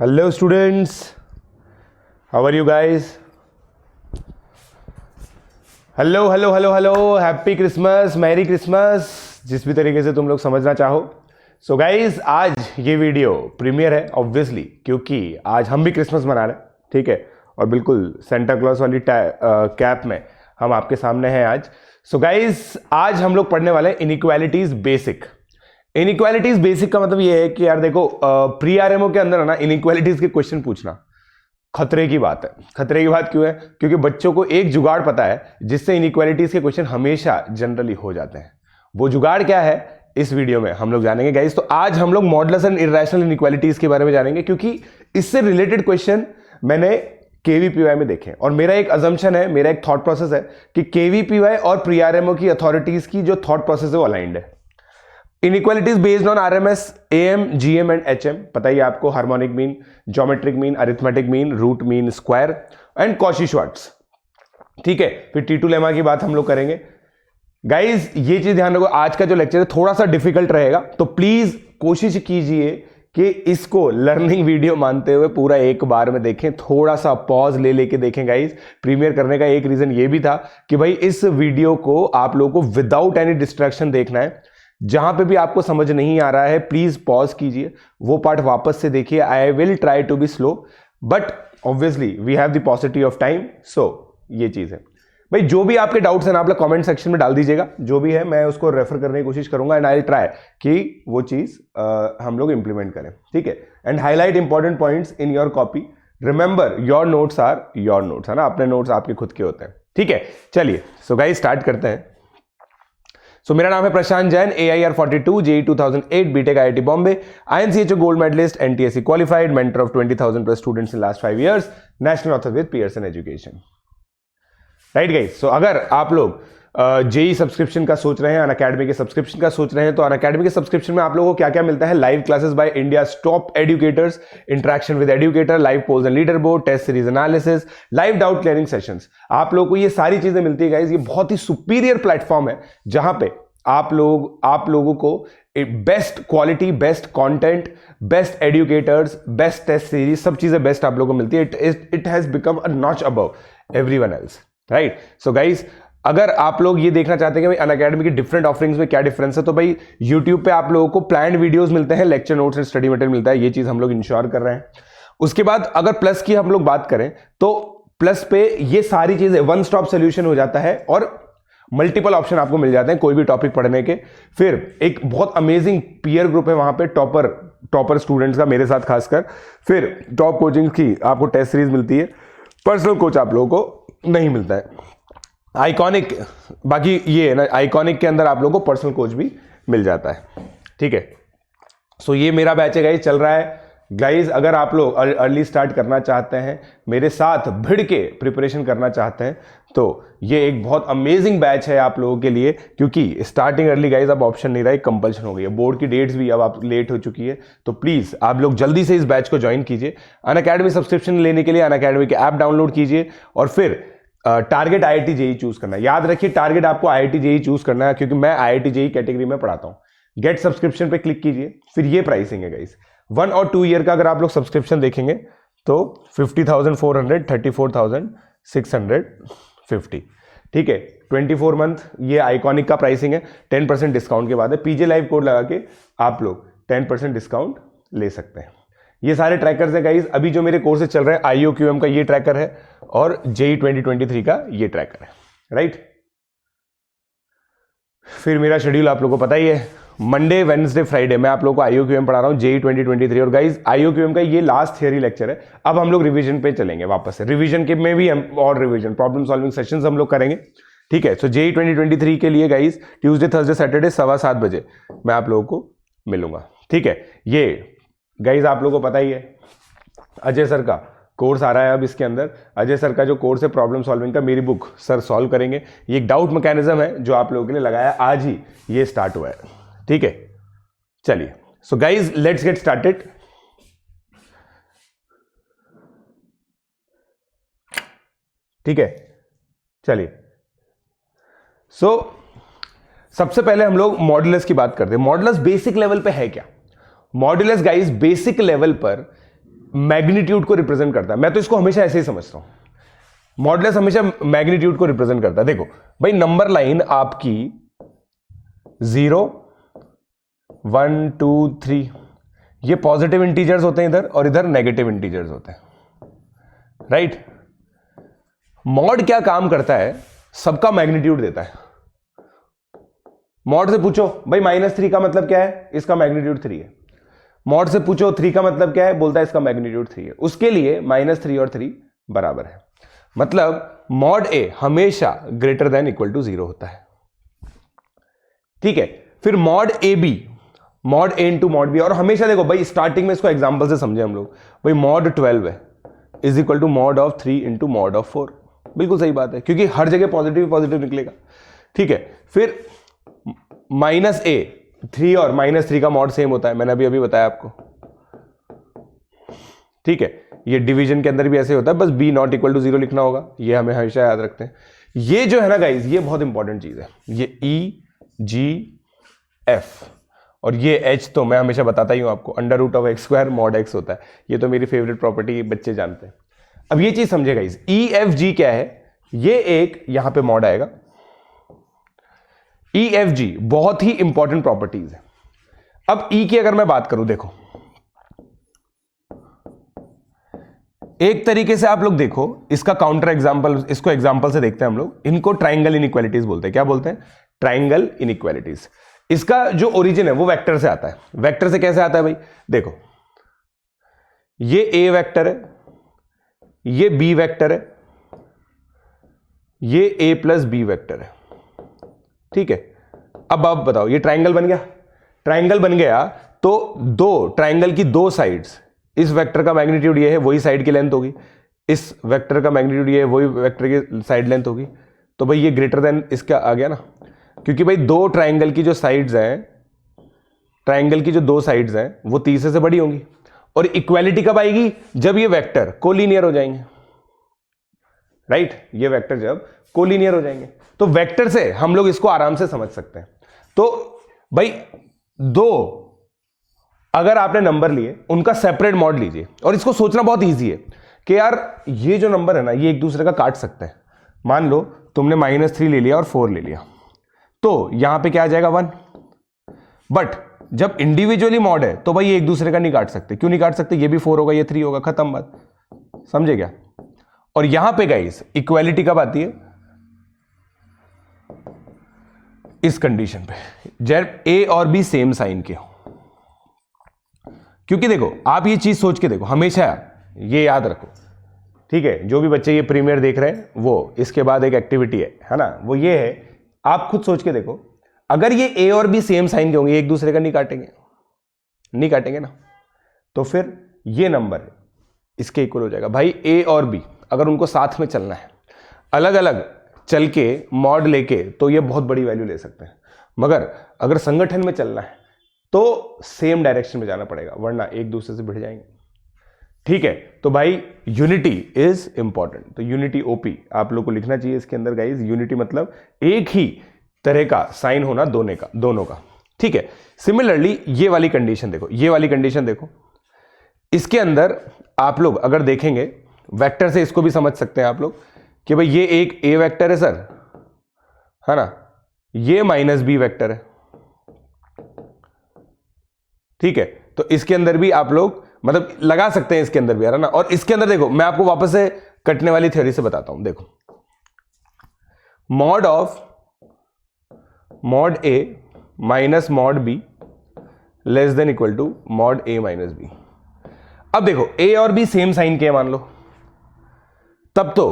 Hello students, how are you guys? Hello happy Christmas, merry Christmas, जिस भी तरीके से तुम लोग समझना चाहो। सो गाइज, आज ये वीडियो प्रीमियर है ऑब्वियसली, क्योंकि आज हम भी क्रिसमस मना रहे हैं, ठीक है। और बिल्कुल सेंटा क्लॉज वाली कैप में हम आपके सामने हैं आज। सो गाइज, आज हम लोग पढ़ने वाले हैं इनइक्वालिटीज बेसिक। इनइक्वालिटीज बेसिक का मतलब ये है कि यार देखो, प्री आरएमओ के अंदर है ना, इनइक्वालिटीज के क्वेश्चन पूछना खतरे की बात है। खतरे की बात क्यों है? क्योंकि बच्चों को एक जुगाड़ पता है जिससे इनइक्वालिटीज के क्वेश्चन हमेशा जनरली हो जाते हैं। वो जुगाड़ क्या है, इस वीडियो में हम लोग जानेंगे गाइस। तो आज हम लोग मॉडुलस एंड इर्रेशनल इनइक्वालिटीज के बारे में जानेंगे, क्योंकि इससे रिलेटेड क्वेश्चन मैंने केवीपीवाई में देखे और मेरा एक अजम्पशन है, मेरा एक थॉट प्रोसेस है कि केवीपीवाई और प्री आरएमओ की अथॉरिटीज की जो थॉट प्रोसेस है वो अलाइंड है। Inequalities based on RMS, AM, GM and HM, पता ही आपको, harmonic mean, geometric mean, arithmetic mean, root mean square and Cauchy Schwarz, ठीक है। फिर टी2 लेमा की बात हम लोग करेंगे। गाइज ये चीज ध्यान रखो, आज का जो लेक्चर है थोड़ा सा डिफिकल्ट रहेगा, तो प्लीज कोशिश कीजिए कि इसको लर्निंग वीडियो मानते हुए पूरा एक बार में देखें, थोड़ा सा पॉज ले लेके देखें। गाइज प्रीमियर करने का एक रीजन ये भी था कि भाई इस वीडियो को आप लोगों को विदाउट एनी डिस्ट्रैक्शन देखना है। जहां पे भी आपको समझ नहीं आ रहा है प्लीज पॉज कीजिए, वो पार्ट वापस से देखिए। I will try to be slow, but obviously we have the possibility of time. So ये चीज है भाई, जो भी आपके डाउट्स हैं ना आप लोग कमेंट सेक्शन में डाल दीजिएगा, जो भी है मैं उसको रेफर करने की कोशिश करूंगा एंड आई विल ट्राई कि वो चीज हम लोग इंप्लीमेंट करें, ठीक है। And highlight important points in your copy. Remember your notes are your notes, है ना, अपने नोट्स आपके खुद के होते हैं, ठीक है। चलिए सो गाइस स्टार्ट करते हैं। सो मेरा नाम है Prashant Jain, AIR 42, JEE 2008, BTech IIT Bombay, INCHO gold medalist, NTSC qualified, mentor of 20,000 plus students in last 5 years, national author with Pearson Education. Right guys, so अगर आप लोग जेई सब्सक्रिप्शन का सोच रहे हैं, अनअकैडमी के सब्सक्रिप्शन का सोच रहे हैं, तो अनअकैडमी के सब्सक्रिप्शन में आप लोगों को क्या क्या मिलता है? Live classes by India top educators, interaction with educator, live polls and leader board, test series analysis, live doubt clearing sessions. आप लोगों को ये सारी चीजें मिलती है गाइस। ये बहुत ही सुपीरियर प्लेटफॉर्म है जहां पे आप लोगों को best quality, best content, best educators, best test series, सब चीजें बेस्ट आप लोगों को मिलती है। It has become a notch above everyone else, right. So guys, अगर आप लोग ये देखना चाहते हैं कि भाई अनअकैडमी की डिफरेंट ऑफरिंग्स में क्या डिफरेंस है, तो भाई यूट्यूब पे आप लोगों को प्लान्ड वीडियोस मिलते हैं, lecture notes and study material मिलता है। ये चीज हम लोग इंश्योर कर रहे हैं। उसके बाद अगर प्लस की हम लोग बात करें तो प्लस पे ये सारी चीजें वन स्टॉप सोल्यूशन हो जाता है और मल्टीपल ऑप्शन आपको मिल जाते हैं कोई भी टॉपिक पढ़ने के। फिर एक बहुत अमेजिंग पीयर ग्रुप है वहां पे, टॉपर स्टूडेंट्स का, मेरे साथ खासकर। फिर टॉप कोचिंग की आपको टेस्ट सीरीज मिलती है, पर्सनल कोच आप लोगों को नहीं मिलता है। आइकॉनिक, बाकी ये है ना, आइकॉनिक के अंदर आप लोगों को पर्सनल कोच भी मिल जाता है, ठीक है। सो ये मेरा बैच है गाइस, चल रहा है। गाइज अगर आप लोग अर्ली स्टार्ट करना चाहते हैं, मेरे साथ भिड़ के प्रिपरेशन करना चाहते हैं, तो ये एक बहुत अमेजिंग बैच है आप लोगों के लिए, क्योंकि स्टार्टिंग अर्ली गाइज अब ऑप्शन नहीं रहा है, कंपल्शन हो गई है। बोर्ड की डेट्स भी अब आप लेट हो चुकी है, तो प्लीज आप लोग जल्दी से इस बैच को ज्वाइन कीजिए। अनअकैडमी सब्सक्रिप्शन लेने के लिए अनअकैडमी के ऐप डाउनलोड कीजिए और फिर टारगेट IIT JEE चूज करना है। याद रखिए, टारगेट आपको IIT JEE चूज करना है, क्योंकि मैं IIT JEE कैटेगरी में पढ़ाता हूं। गेट सब्सक्रिप्शन पे क्लिक कीजिए, फिर ये प्राइसिंग है गाइस। 1 और 2 ईयर का अगर आप लोग सब्सक्रिप्शन देखेंगे तो 50,400, 34,650, ठीक है। 24 मंथ ये आइकॉनिक का प्राइसिंग है, 10% डिस्काउंट के बाद है। PJ लाइव कोड लगा के आप लोग 10% डिस्काउंट ले सकते हैं। ये सारे ट्रैकर्स हैं गाइस। अभी जो मेरे कोर्सेज चल रहे हैं, IOQM का ये ट्रैकर है और JEE 2023 का ये ट्रैकर है, राइट। फिर मेरा शेड्यूल आप लोगों को पता ही है, मंडे, वेडनेसडे, फ्राइडे मैं आप लोगों को IOQM पढ़ा रहा हूं, JEE 2023। और गाइस IOQM का ये लास्ट थियरी लेक्चर है। अब हम लोग रिवीजन पे चलेंगे वापस से। रिवीजन के में भी हम और रिवीजन, प्रॉब्लम सॉल्विंग सेशंस हम लोग करेंगे, ठीक है। सो JEE 2023 के लिए गाइस ट्यूसडे, थर्सडे, सैटरडे 7:15 बजे मैं आप लोगों को मिलूंगा, ठीक है। ये गाइस आप लोगों को पता ही है, अजय सर का कोर्स आ रहा है अब इसके अंदर। अजय सर का जो कोर्स है प्रॉब्लम सॉल्विंग का, मेरी बुक सर सॉल्व करेंगे। ये एक डाउट मैकेनिज्म है जो आप लोगों के लिए लगाया, आज ही ये स्टार्ट हुआ है, ठीक है। चलिए so guys let's get started. ठीक है, चलिए सो सबसे पहले हम लोग मॉडुलस की बात करते हैं। मॉडुलस बेसिक लेवल पे है क्या? मॉडुलस गाइस बेसिक लेवल पर मैग्नीट्यूड को रिप्रेजेंट करता है। मैं तो इसको हमेशा ऐसे ही समझता हूं, मॉडुलस हमेशा मैग्नीट्यूड को रिप्रेजेंट करता है। देखो भाई, नंबर लाइन आपकी 0 1 2 3 ये पॉजिटिव इंटीजर्स होते हैं इधर, और इधर नेगेटिव इंटीजर्स होते हैं, राइट। मॉड क्या काम करता है, सबका मैग्नीट्यूड देता है। मॉड से पूछो भाई -3 का मतलब क्या है, इसका मैग्नीट्यूड 3 है। मॉड से पूछो 3 का मतलब क्या है, बोलता है इसका मैग्नीट्यूड 3 है। उसके लिए -3 और 3 बराबर है, मतलब मॉड ए हमेशा ग्रेटर देन इक्वल टू 0 होता है, ठीक है। फिर mod A B, mod A into mod B, और हमेशा देखो भाई स्टार्टिंग में इसको एग्जांपल से समझे हम लोग, भाई मॉड 12 है is equal to mod of 3 into mod of 4। बिल्कुल सही बात है, क्योंकि हर जगह पॉजिटिव पॉजिटिव निकलेगा, ठीक है। फिर -3 और -3 का मॉड सेम होता है, मैंने अभी बताया आपको, ठीक है। ये डिवीजन के अंदर भी ऐसे होता है, बस b नॉट इक्वल टू 0 लिखना होगा, ये हमें हमेशा याद रखते हैं। ये जो है ना गाइज, ये बहुत इंपॉर्टेंट चीज है, ये E G F, और ये H तो मैं हमेशा बताता ही हूं आपको, √(x²) mod x होता है। ये तो मेरी फेवरेट प्रॉपर्टी बच्चे जानते हैं। अब ये चीज समझे गाइज, E F G क्या है, ये एक यहां पे मॉड आएगा। E F G बहुत ही इंपॉर्टेंट प्रॉपर्टीज है। अब E की अगर मैं बात करूं, देखो एक तरीके से आप लोग देखो इसका काउंटर एग्जांपल, इसको एग्जांपल से देखते हैं हम लोग। इनको ट्राइंगल इनइक्वालिटीज बोलते हैं। क्या बोलते हैं? Triangle inequalities. इसका जो ओरिजिन है वो वेक्टर से आता है। वेक्टर से कैसे आता है भाई? देखो ये ए वेक्टर है, ये बी वेक्टर है, ये ए प्लस बी वेक्टर है, ठीक है। अब आप बताओ ये ट्राइंगल बन गया? ट्राइंगल बन गया तो दो ट्राइंगल की दो साइड्स, इस वेक्टर का मैग्नीट्यूड ये है, वही साइड की लेंथ होगी, इस वेक्टर का मैग्नीट्यूड ये है, वही वेक्टर की साइड लेंथ होगी। तो भाई ये ग्रेटर देन इसका आ गया ना, क्योंकि भाई दो ट्राइंगल की जो साइड्स हैं, ट्राइंगल की जो दो साइड्स हैं वो तीसरे से बड़ी होंगी। और इक्वालिटी कब आएगी? जब ये वेक्टर कोलिनियर हो जाएंगे, राइट। ये वेक्टर जब कोलिनियर हो जाएंगे, तो वेक्टर से हम लोग इसको आराम से समझ सकते हैं। तो भाई दो अगर आपने नंबर लिए, उनका सेपरेट मॉड लीजिए, और इसको सोचना बहुत इजी है कि यार ये जो नंबर है ना, ये एक दूसरे का काट सकते हैं। मान लो तुमने -3 ले लिया और 4 ले लिया, तो यहां पे क्या आ जाएगा? 1। बट जब इंडिविजुअली मॉड है तो भाई ये एक दूसरे का नहीं काट सकते। क्यों नहीं काट सकते? ये भी 4 होगा, ये 3 होगा, खत्म बात। समझे क्या? और यहां पे गाइस इक्वालिटी कब आती है? इस कंडीशन पे, जब ए और बी सेम साइन के हो। क्योंकि देखो आप ये चीज सोच के देखो, हमेशा ये याद रखो, ठीक है। जो भी बच्चे ये प्रीमियर देख रहे हैं, वो इसके बाद एक एक्टिविटी है ना, वो ये है, आप खुद सोच के देखो, अगर ये ए और बी सेम साइन के होंगे, एक दूसरे का नहीं काटेंगे, नहीं काटेंगे ना, तो फिर ये नंबर इसके इक्वल हो जाएगा। भाई ए और बी अगर उनको साथ में चलना है, अलग अलग चल के मॉड लेके, तो ये बहुत बड़ी वैल्यू ले सकते हैं। मगर अगर संगठन में चलना है तो सेम डायरेक्शन में जाना पड़ेगा, वरना एक दूसरे से भिड़ जाएंगे, ठीक है। तो भाई यूनिटी इज इंपॉर्टेंट। तो यूनिटी ओपी आप लोग को लिखना चाहिए इसके अंदर गाइस। यूनिटी मतलब एक ही तरह का साइन होना दोनों का, ठीक है। सिमिलरली ये वाली कंडीशन देखो, ये वाली कंडीशन देखो, इसके अंदर आप लोग अगर देखेंगे वेक्टर से, इसको भी समझ सकते हैं आप लोग कि भाई ये एक ए वेक्टर है सर, है ना, ये -b वेक्टर है, ठीक है। तो इसके अंदर भी आप लोग मतलब लगा सकते हैं, इसके अंदर भी, है ना। और इसके अंदर देखो, मैं आपको वापस से कटने वाली थ्योरी से बताता हूं। देखो mod of mod A minus mod B less than equal to mod A minus B. अब देखो ए और बी सेम साइन के मान लो, तब तो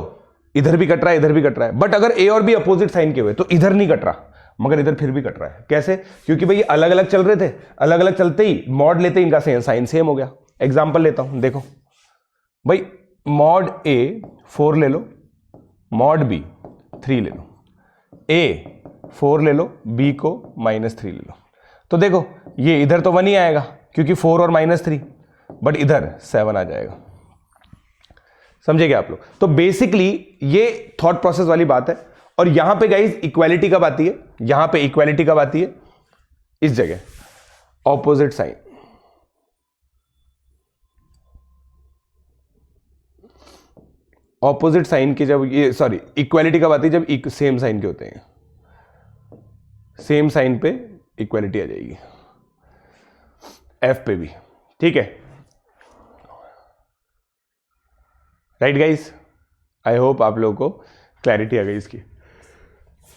इधर भी कट रहा है, इधर भी कट रहा है। बट अगर ए और बी अपोजिट साइन के हुए तो इधर नहीं कट रहा, मगर इधर फिर भी कट रहा है। कैसे? क्योंकि भाई ये अलग अलग चल रहे थे, अलग अलग चलते ही मॉड लेते ही इनका साइन सेम हो गया। एग्जांपल लेता हूं, देखो भाई मॉड ए 4 ले लो, मॉड बी 3 ले लो, ए 4 ले लो, बी को -3 ले लो। तो देखो ये इधर तो 1 ही आएगा क्योंकि 4 और -3, बट इधर 7 आ जाएगा। समझे क्या आप लोग? तो बेसिकली ये थॉट प्रोसेस वाली बात है। और यहां पे गाइस इक्वालिटी कब आती है? यहां पे इक्वालिटी कब आती है? इस जगह ऑपोजिट साइन, ऑपोजिट साइन के जब ये सॉरी इक्वालिटी कब आती है, जब सेम साइन के होते हैं, सेम साइन पे इक्वालिटी आ जाएगी एफ पे भी, ठीक है। राइट गाइस, आई होप आप लोगों को क्लैरिटी आ गई इसकी।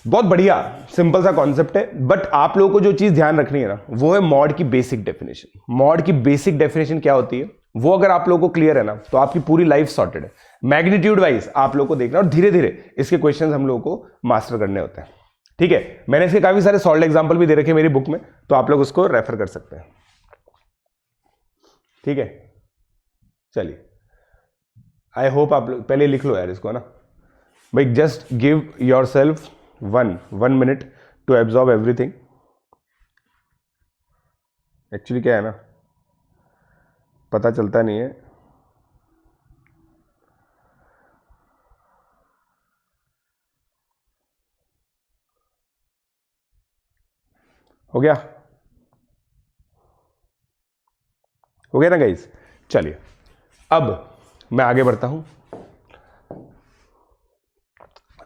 बहुत बढ़िया सिंपल सा कॉन्सेप्ट है, बट आप लोगों को जो चीज ध्यान रखनी है ना वो है मॉड की बेसिक डेफिनेशन। मॉड की बेसिक डेफिनेशन क्या होती है वो अगर आप लोगों को क्लियर है ना तो आपकी पूरी लाइफ सॉर्टेड है। मैग्नीट्यूड वाइज आप लोगों को देखना और धीरे धीरे इसके क्वेश्चंस हम लोगों को मास्टर करने होते हैं, ठीक है। मैंने इसके काफी सारे सॉल्व एग्जांपल भी दे रखे मेरी बुक में, तो आप लोग उसको रेफर कर सकते हैं, ठीक है। चलिए, आई होप आप लोग पहले लिख लो यार इसको ना भाई, just give yourself one minute to absorb everything. Actually क्या है ना, पता चलता नहीं है। हो गया, हो गया ना गाइस। चलिए अब मैं आगे बढ़ता हूं।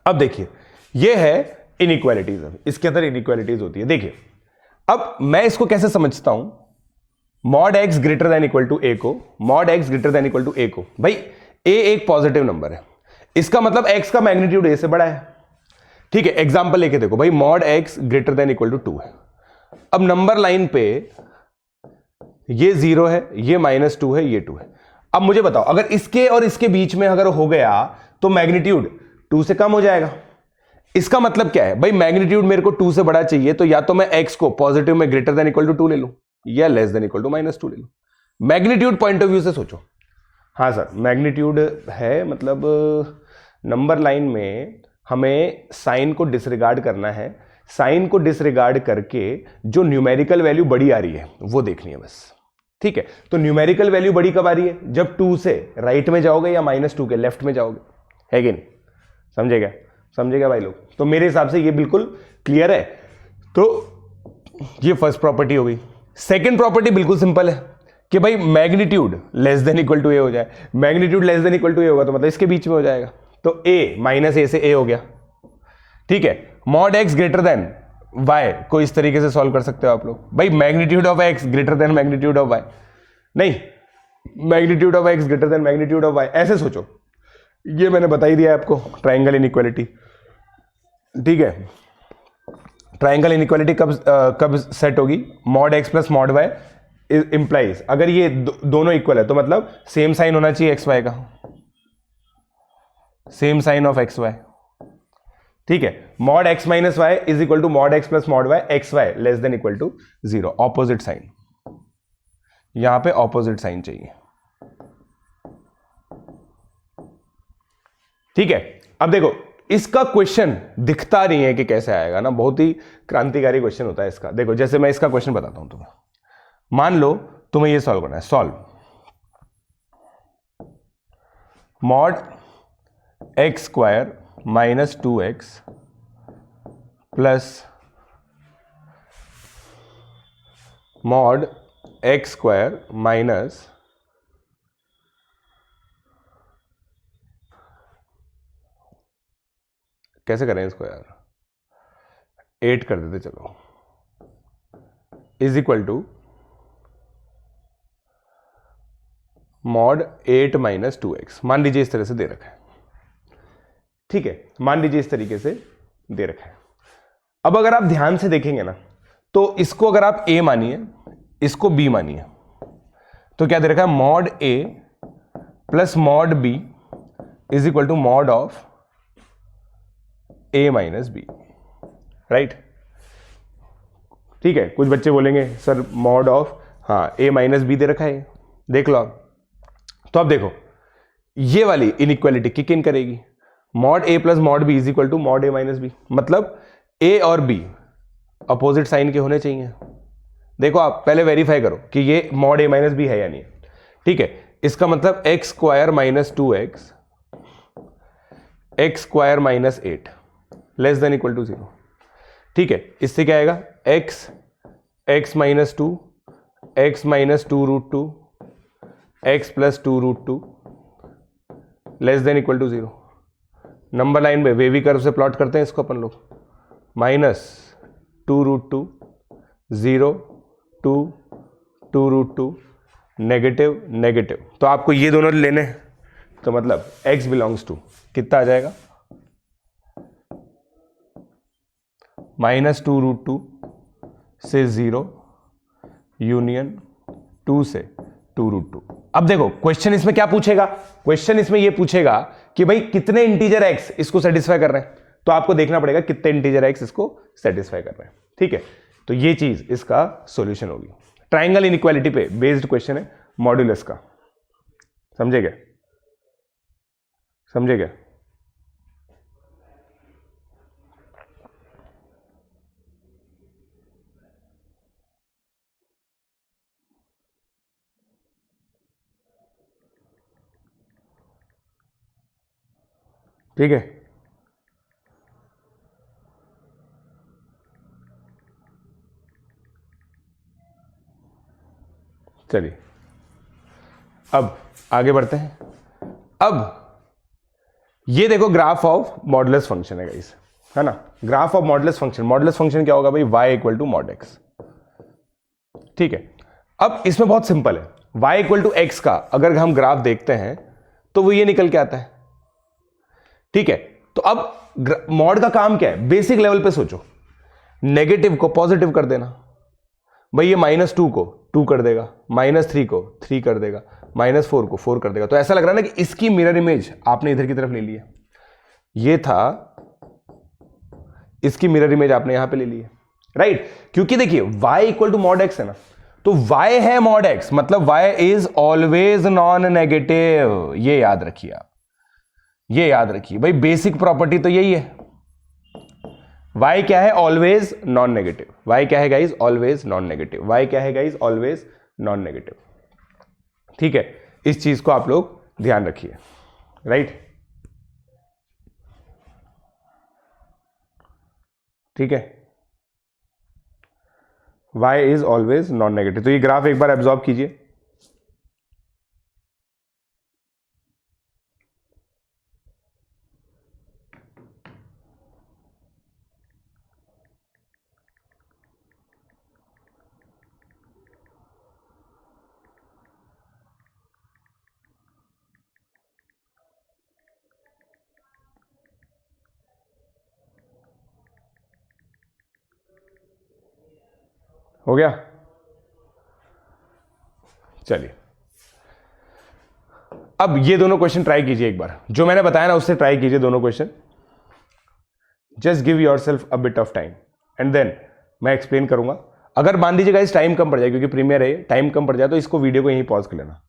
अब देखिए ये है इनइक्वालिटीज, इसके अंदर इनइक्वालिटीज होती है। देखिए अब मैं इसको कैसे समझता हूं, mod x greater than equal to a को, mod x greater than equal to a को, भाई ए एक पॉजिटिव नंबर है, इसका मतलब एक्स का मैग्नीट्यूड ए से बड़ा है, ठीक है। एग्जांपल लेके देखो भाई, mod x greater than equal to 2 है। अब नंबर लाइन पे ये 0 है, ये -2 है, ये 2 है। अब मुझे बताओ अगर इसके और इसके बीच में अगर हो गया तो मैग्नीट्यूड 2 से कम हो जाएगा। इसका मतलब क्या है भाई, मैग्नीट्यूड मेरे को 2 से बड़ा चाहिए तो या तो मैं x को पॉजिटिव में ग्रेटर देन इक्वल टू 2 ले लूं या लेस देन इक्वल टू -2 ले लूं। मैग्नीट्यूड पॉइंट ऑफ व्यू से सोचो। हाँ सर, मैग्नीट्यूड है मतलब नंबर लाइन में हमें साइन को डिसरिगार्ड करना है, साइन को डिसरिगार्ड करके जो न्यूमेरिकल वैल्यू बड़ी आ रही है वो देखनी है बस, ठीक है। तो न्यूमेरिकल वैल्यू बड़ी कब आ रही है, जब 2 से राइट में जाओगे या -2 के लेफ्ट में जाओगे, है कि नहीं? समझेगा, समझेगा भाई लोग? तो मेरे हिसाब से ये बिल्कुल क्लियर है। तो ये फर्स्ट प्रॉपर्टी हो गई। सेकंड प्रॉपर्टी बिल्कुल सिंपल है कि भाई magnitude less than equal to a हो जाए। Magnitude less than equal to a होगा तो मतलब इसके बीच में हो जाएगा, तो ए माइनस ए से ए हो गया, ठीक है। Mod x greater than Y को इस तरीके से सॉल्व कर सकते हो आप लोग, भाई magnitude of x greater than magnitude of y, नहीं magnitude of x greater than magnitude of y, ऐसे सोचो। ये मैंने बता ही दिया आपको, ट्राइंगल इनइक्वालिटी, ठीक है। ट्राइंगल इनइक्वालिटी कब सेट होगी, mod x plus mod y implies अगर ये दोनों इक्वल है तो मतलब सेम साइन होना चाहिए एक्स वाई का, same sign of x y, ठीक है। Mod x minus y is equal to mod x plus mod y, x y less than equal to 0, opposite sign, यहां पे ऑपोजिट साइन चाहिए, ठीक है। अब देखो इसका क्वेश्चन दिखता नहीं है कि कैसे आएगा ना, बहुत ही क्रांतिकारी क्वेश्चन होता है इसका। देखो जैसे मैं इसका क्वेश्चन बताता हूं तुम्हें, मान लो तुम्हें ये सॉल्व करना है, solve mod x square minus 2x plus mod x square minus कैसे करें इसको यार, 8 कर देते चलो, is equal to mod 8 minus 2x, मान लीजिए इस तरह से दे रखा है, ठीक है। मान लीजिए इस तरीके से दे रखा है। अब अगर आप ध्यान से देखेंगे ना तो इसको अगर आप a मानिए, इसको b मानिए, तो क्या दे रखा है, mod a plus mod b is equal to mod of a minus b, right, ठीक है। कुछ बच्चे बोलेंगे सर मॉड ऑफ, हाँ a माइनस b दे रखा है, देख लो आप। तो अब देखो ये वाली इनइक्वालिटी किक इन करेगी, mod a plus mod b is equal to mod a minus b, मतलब a और b अपोजिट साइन के होने चाहिए। देखो आप पहले वेरीफाई करो कि ये मॉड a माइनस b है या नहीं, ठीक है। इसका मतलब x square minus 2x x square minus 8 less than equal to 0, ठीक है। इससे क्या आएगा, x minus 2 x minus 2 root 2 x plus 2 root 2 less than equal to 0। Number line में वेवी कर्व से प्लॉट करते हैं इसको अपन लोग, -2√2 0 2 2√2 नेगेटिव नेगेटिव। तो आपको ये दोनों लेने हैं, तो मतलब x बिलोंग्स टू कितना आ जाएगा, -2√2 से 0 यूनियन 2 से 2√2। अब देखो क्वेश्चन इसमें क्या पूछेगा, क्वेश्चन इसमें ये पूछेगा कि भाई कितने इंटीजर x इसको सेटिस्फाई कर रहे हैं, तो आपको देखना पड़ेगा कितने इंटीजर x इसको सेटिस्फाई कर रहे हैं। ठीक है, तो ये चीज इसका सॉल्यूशन होगी। ट्राइंगल इनइक्वालिटी पे बेस्ड क्वेश्चन है, मॉड्यूलस का। समझे क्या, समझे क्या? ठीक है, चलिए अब आगे बढ़ते हैं। अब ये देखो ग्राफ ऑफ मॉडुलस फंक्शन है गाइस, है ना। Graph of modulus function, modulus function क्या होगा भाई, y equal to mod x। ठीक है, अब इसमें बहुत सिंपल है, y इक्वल टू x का अगर हम ग्राफ देखते हैं तो वो ये निकल के आता है। ठीक है, तो अब मॉड का काम क्या है, बेसिक लेवल पे सोचो, नेगेटिव को पॉजिटिव कर देना। भाई ये -2 को 2 कर देगा, -3 को 3 कर देगा, -4 को 4 कर देगा। तो ऐसा लग रहा है ना कि इसकी मिरर इमेज आपने इधर की तरफ ले ली है, ये था इसकी मिरर इमेज आपने यहां पे ले ली है, राइट। क्योंकि देखिए y equal to mod x है ना, तो y है मॉड x, मतलब y is always non negative. ये याद रखिए आप, ये याद रखिए भाई, बेसिक प्रॉपर्टी तो यही है। y क्या है, ऑलवेज नॉन नेगेटिव। y क्या है guys, always non negative. y क्या है गाइज, ऑलवेज नॉन नेगेटिव। ठीक है, इस चीज को आप लोग ध्यान रखिए, राइट। ठीक है, y is always non negative. तो ये ग्राफ एक बार एब्जॉर्ब कीजिए। हो गया, चलिए अब ये दोनों क्वेश्चन ट्राई कीजिए एक बार, जो मैंने बताया ना उससे ट्राई कीजिए दोनों question. Just give yourself a bit of time and then मैं एक्सप्लेन करूंगा। अगर मान लीजिएगा इस टाइम कम पड़ जाए, क्योंकि प्रीमियर है, टाइम कम पड़ जाए, तो इसको वीडियो को यहीं पॉज कर लेना।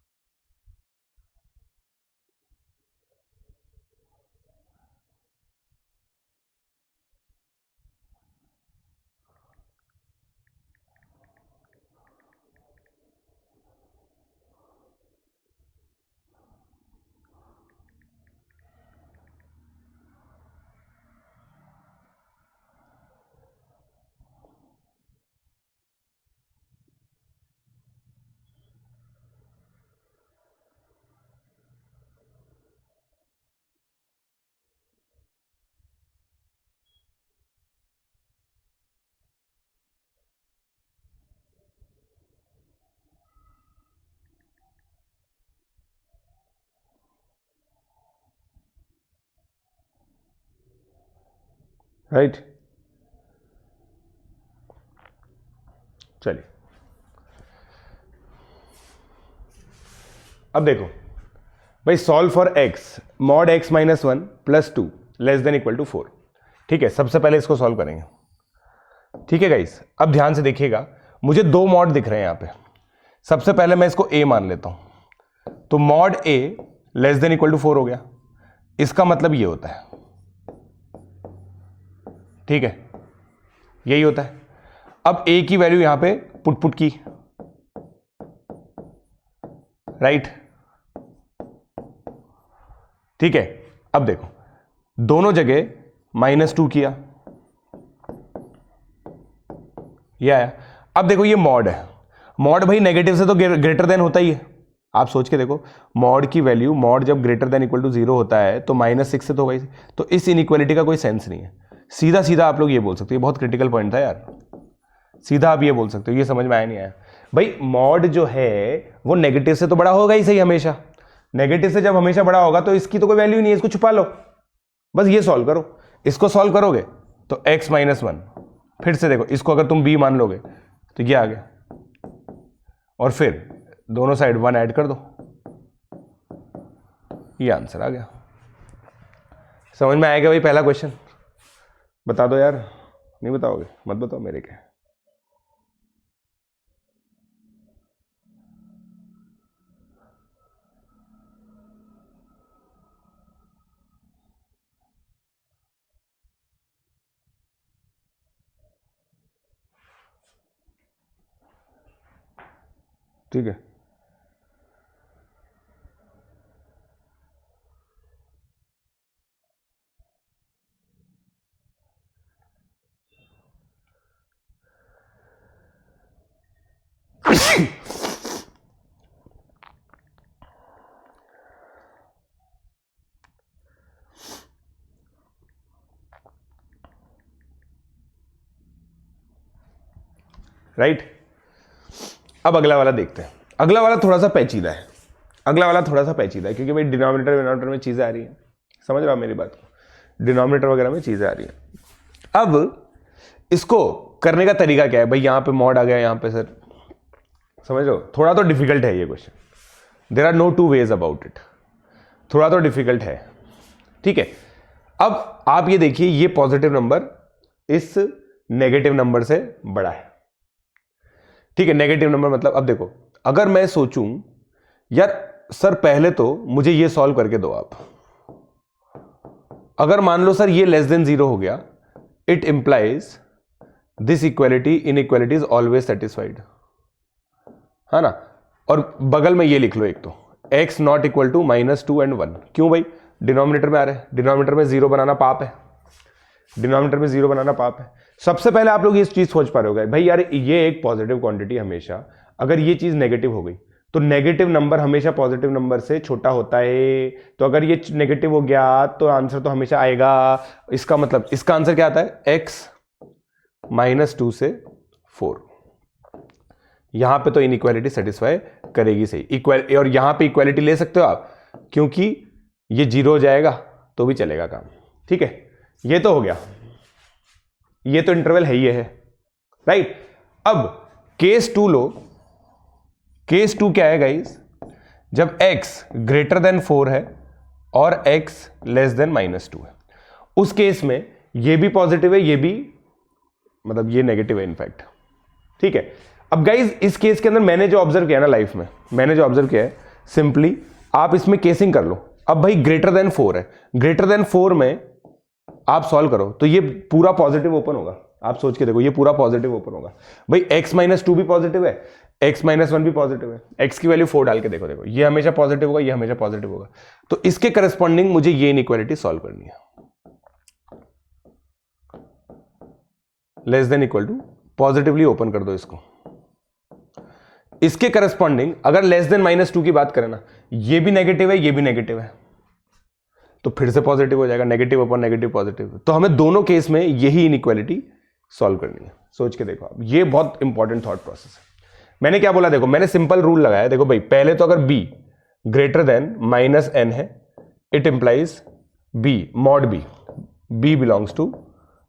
राइट, चलिए अब देखो भाई, solve for x mod x minus 1 plus 2 less than equal to 4। ठीक है, सबसे पहले इसको सॉल्व करेंगे। ठीक है गाइस, अब ध्यान से देखिएगा, मुझे दो मॉड दिख रहे हैं यहां पे। सबसे पहले मैं इसको a मान लेता हूं, तो mod a less than equal to 4 हो गया। इसका मतलब ये होता है, ठीक है, यही होता है। अब a की वैल्यू यहां पे पुट की, राइट। ठीक है, अब देखो दोनों जगह -2 किया, ये आया। अब देखो ये मॉड है, मॉड भाई नेगेटिव से तो ग्रेटर देन होता ही है, आप सोच के देखो, मॉड की वैल्यू, मॉड जब ग्रेटर देन इक्वल टू 0 होता है तो -6 से तो होगा ही। तो इस इनइक्वालिटी का कोई सेंस नहीं है। सीधा सीधा आप लोग ये बोल सकते हो, ये बहुत क्रिटिकल पॉइंट था यार, सीधा आप ये बोल सकते हो, ये समझ में आया नहीं आया भाई? मॉड जो है वो नेगेटिव से तो बड़ा होगा ही सही हमेशा। नेगेटिव से जब हमेशा बड़ा होगा तो इसकी तो कोई वैल्यू नहीं है, इसको छुपा लो, बस ये सॉल्व करो। इसको सॉल्व करोगे तो x - 1, फिर से देखो इसको अगर तुम b मान लोगे तो ये आ गया, और फिर दोनों साइड 1 ऐड कर दो, ये आंसर आ गया। समझ में आएगा भाई पहला क्वेश्चन? बता दो यार, नहीं बताओगे? मत बताओ मेरे क्या। ठीक है, राइट। अब अगला वाला देखते हैं। अगला वाला थोड़ा सा पेचीदा है, अगला वाला थोड़ा सा पेचीदा है, क्योंकि भाई डिनोमिनेटर विनोमिनेटर में चीजें आ रही हैं, समझ रहे हो मेरी बात को? डिनोमिनेटर वगैरह में चीजें आ रही हैं। अब इसको करने का तरीका क्या है भाई? यहां पे मॉड आ गया, यहां पे सर, समझ रहे हो? थोड़ा तो डिफिकल्ट है ये question, there are no two ways about it, थोड़ा तो डिफिकल्ट है, ठीक है। अब आप ये देखिए, ये पॉजिटिव नंबर इस नेगेटिव नंबर से बड़ा है, ठीक है। नेगेटिव नंबर मतलब, अब देखो अगर मैं सोचूं यार सर पहले तो मुझे ये सॉल्व करके दो आप, अगर मान लो सर ये लेस देन 0 हो गया, it implies this equality inequality is always satisfied, है ना। और बगल में ये लिख लो एक तो, x not equal to -2 and 1। क्यों भाई? डिनोमिनेटर में आ रहे हैं, डिनोमिनेटर में 0 बनाना पाप है, डिनोमिनेटर में 0 बनाना पाप है। सबसे पहले आप लोग इस चीज सोच पा रहे हो भाई यार ये एक पॉजिटिव क्वांटिटी, हमेशा अगर ये चीज नेगेटिव हो गई तो नेगेटिव नंबर हमेशा पॉजिटिव नंबर से छोटा होता है, तो अगर ये नेगेटिव हो गया तो आंसर तो हमेशा आएगा। इसका मतलब इसका आंसर क्या आता है? x -2 से 4। यहां पे तो इनइक्वालिटी सेटिस्फाई करेगी सही, इक्वल, और यहां पे इक्वालिटी ले सकते हो आप, क्योंकि ये 0 हो जाएगा तो भी चलेगा काम, ठीक है। ये तो हो गया, ये तो इंटरवल है, ये है, राइट। अब केस 2 लो। केस 2 क्या है गाइस? जब x ग्रेटर देन 4 है और x लेस देन -2 है, उस केस में ये भी पॉजिटिव है, ये भी, मतलब ये नेगेटिव है इनफैक्ट, ठीक है। अब गाइस इस केस के अंदर मैंने जो ऑब्जर्व किया ना लाइफ में, मैंने जो ऑब्जर्व किया है, सिंपली आप इसमें केसिंग कर लो। अब भाई ग्रेटर देन 4 है, ग्रेटर देन 4 में आप सॉल्व करो तो ये पूरा पॉजिटिव ओपन होगा। आप सोच के देखो, ये पूरा पॉजिटिव ओपन होगा भाई। x -2 भी पॉजिटिव है, x -1 भी पॉजिटिव है, x की वैल्यू 4 डाल के देखो, देखो ये हमेशा पॉजिटिव होगा, ये हमेशा पॉजिटिव होगा। तो इसके करस्पॉन्डिंग मुझे ये इनइक्वालिटी सॉल्व करनी है, less than equal to, positively open कर दो इसको। इसके करस्पॉन्डिंग अगर लेस देन -2 की बात करें ना, ये भी नेगेटिव है, ये भी नेगेटिव है, तो फिर से पॉजिटिव हो जाएगा, नेगेटिव अपॉन नेगेटिव पॉजिटिव। तो हमें दोनों केस में यही इनइक्वालिटी सॉल्व करनी है। सोच के देखो आप, ये बहुत इंपॉर्टेंट थॉट प्रोसेस है। मैंने क्या बोला देखो, मैंने सिंपल रूल लगाया, देखो भाई पहले तो अगर b ग्रेटर देन -n है, it implies b mod b belongs to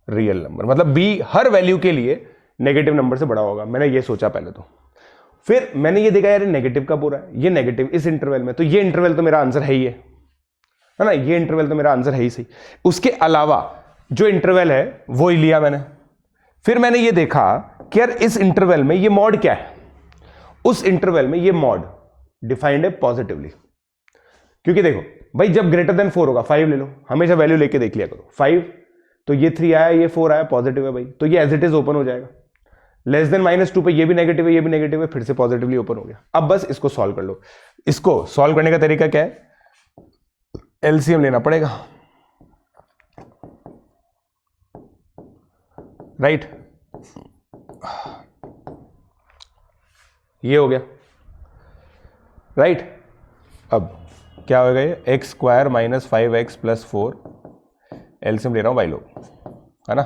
real number, मतलब b हर वैल्यू के लिए नेगेटिव नंबर से बड़ा होगा। मैंने ये सोचा पहले तो, फिर मैंने ये देखा यार नेगेटिव का पूरा है, ये नेगेटिव इस इंटरवल में, तो ये इंटरवल तो मेरा आंसर है ही है ना, ये इंटरवल तो मेरा आंसर है ही सही। उसके अलावा जो इंटरवल है वो ही लिया मैंने। फिर मैंने ये देखा कि यार इस इंटरवल में ये मॉड क्या है, उस इंटरवल में ये मॉड डिफाइंड है पॉजिटिवली। क्योंकि देखो भाई जब ग्रेटर देन 4 होगा, 5 ले लो, हमेशा वैल्यू लेके देख लिया करो, 5 तो ये 3 आया, ये 4 आया, पॉजिटिव है भाई, तो ये एज इट इज ओपन हो जाएगा। लेस देन -2 पे ये भी नेगेटिव है, ये भी नेगेटिव है, फिर से पॉजिटिवली ओपन हो गया। अब बस इसको सॉल्व कर लो। इसको सॉल्व करने का तरीका क्या है? एलसीएम लेना पड़ेगा, राइट। ये हो गया, राइट। अब क्या होगा ये, x square minus 5x plus 4, LCM ले रहा हूँ भाई लोग, है ना,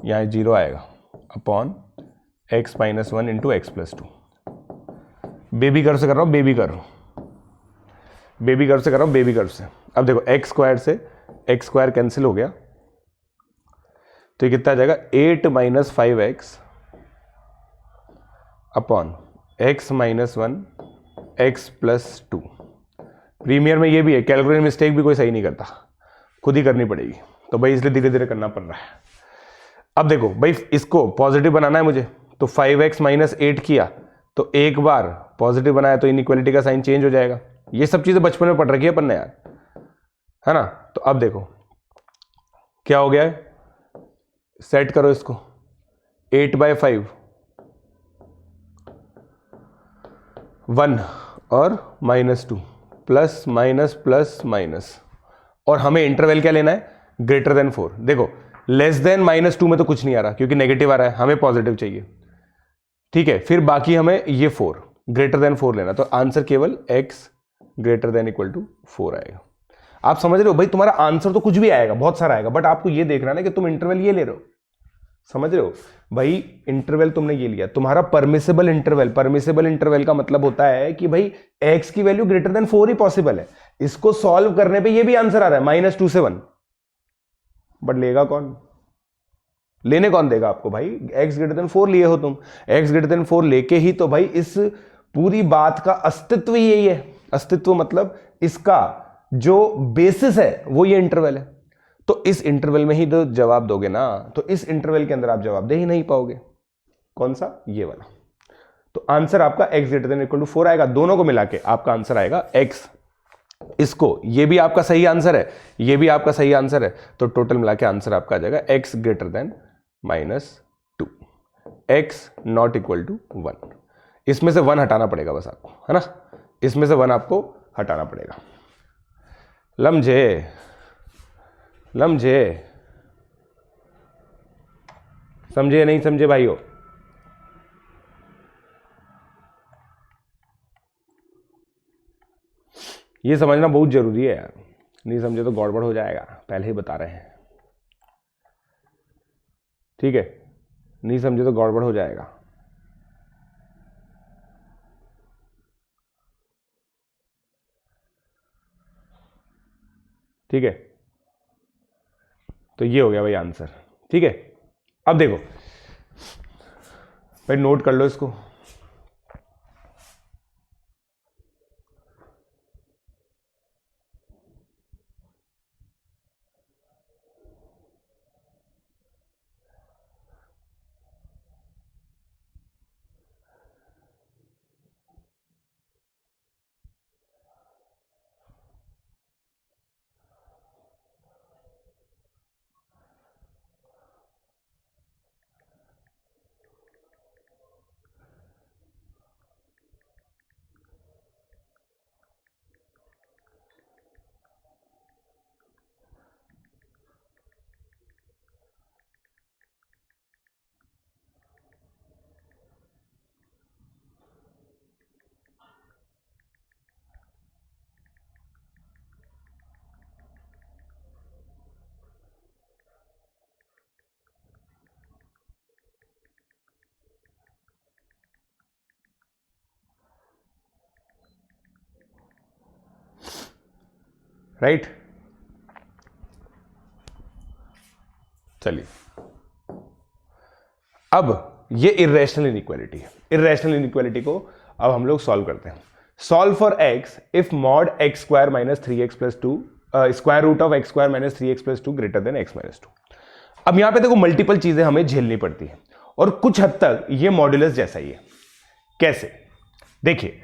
यहाँ 0 आएगा upon x minus 1 into x plus 2। Baby curve से कर रहा हूँ, बेबी कर्व से कर रहा हूँ, बेबी कर्व से। अब देखो एक्स स्क्वायर से एक्स स्क्वायर कैंसिल हो गया, तो ये कितना आ जाएगा, 8 minus 5x upon x minus 1 x plus 2। Premier में ये भी है, कैलकुलेशन मिस्टेक भी कोई सही नहीं करता, खुद ही करनी पड़ेगी, तो भाई इसलिए धीरे धीरे करना पड़ रहा है। अब देखो भाई इसको पॉजिटिव बनाना है मुझे, तो 5x माइनस 8 किया, तो एक बार पॉजिटिव बनाया तो इनइक्वालिटी का साइन चेंज हो जाएगा। ये सब चीजें बचपन में पढ़ रखी है अपन ने यार, है ना। तो अब देखो क्या हो गया है, सेट करो इसको, 8/5 1 और -2 प्लस माइनस प्लस माइनस, और हमें इंटरवल क्या लेना है, ग्रेटर देन 4। देखो लेस देन -2 में तो कुछ नहीं आ रहा क्योंकि नेगेटिव आ रहा है, हमें पॉजिटिव चाहिए, ठीक है। फिर बाकी हमें ये 4 ग्रेटर देन 4 लेना, तो आंसर केवल x greater than equal to 4 आएगा। आप समझ रहे हो भाई, तुम्हारा आंसर तो कुछ भी आएगा, बहुत सारा आएगा, बट आपको ये देखना ना कि तुम इंटरवल ये ले रहे हो, समझ रहे हो भाई। इंटरवल तुमने ये लिया, तुम्हारा परमिसेबल इंटरवल, परमिसेबल इंटरवल का मतलब होता है कि भाई x की वैल्यू ग्रेटर देन 4 ही पॉसिबल है। इसको सॉल्व करने पे ये भी आंसर आ रहा है -2 से 1, बट लेगा कौन, लेने कौन देगा आपको भाई, x ग्रेटर देन 4 लिए हो तुम, x ग्रेटर देन 4 लेके ही तो भाई इस पूरी बात का अस्तित्व ही यही है। अस्तित्व मतलब इसका जो बेसिस है वो ये इंटरवल है, तो इस इंटरवल में ही तो जवाब दोगे ना, तो इस इंटरवल के अंदर आप जवाब दे ही नहीं पाओगे। कौन सा, ये वाला। तो आंसर आपका x greater than equal to 4 आएगा, दोनों को मिला के आपका आंसर आएगा x। इसको, ये भी आपका सही आंसर है, ये भी आपका सही आंसर है, तो टोटल मिला के आंसर आपका आ जाएगा x greater than -2, x not equal to 1। इसमें से 1 हटाना पड़ेगा बस आपको, है ना, इसमें से 1 आपको हटाना पड़ेगा। लमझे लमझे, समझे नहीं समझे भाइयों। ये समझना बहुत जरूरी है यार, नहीं समझे तो गड़बड़ हो जाएगा, पहले ही बता रहे हैं, ठीक है, नहीं समझे तो गड़बड़ हो जाएगा। ठीक है, तो ये हो गया भाई आंसर, ठीक है। अब देखो भाई, नोट कर लो इसको, राइट। चलिए, अब ये इर्रेशनल इनइक्वालिटी है, इर्रेशनल इनइक्वालिटी को अब हम लोग सॉल्व करते हैं। Solve for x if mod x square minus 3x plus 2 square root of x square minus 3x plus 2 greater than x minus 2। अब यहां पे देखो मल्टीपल चीजें हमें झेलनी पड़ती है, और कुछ हद तक ये मॉड्यूलस जैसा ही है। कैसे, देखिए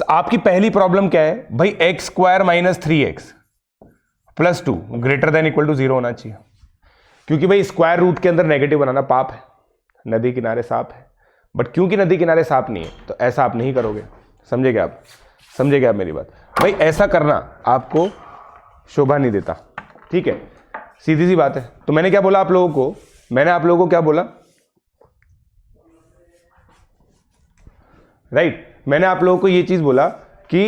आपकी पहली प्रॉब्लम क्या है भाई, x square minus 3x plus 2 greater than equal to 0 होना चाहिए, क्योंकि भाई स्क्वायर रूट के अंदर नेगेटिव बनाना पाप है, नदी किनारे सांप है, बट क्योंकि नदी किनारे सांप नहीं है तो ऐसा आप नहीं करोगे। समझे क्या आप, समझे क्या आप मेरी बात भाई, ऐसा करना आपको शोभा नहीं देता, ठीक है, सीधी सी बात है। तो मैंने क्या बोला आप लोगों को, मैंने आप लोगों को क्या बोला, राइट, मैंने आप लोगों को ये चीज बोला कि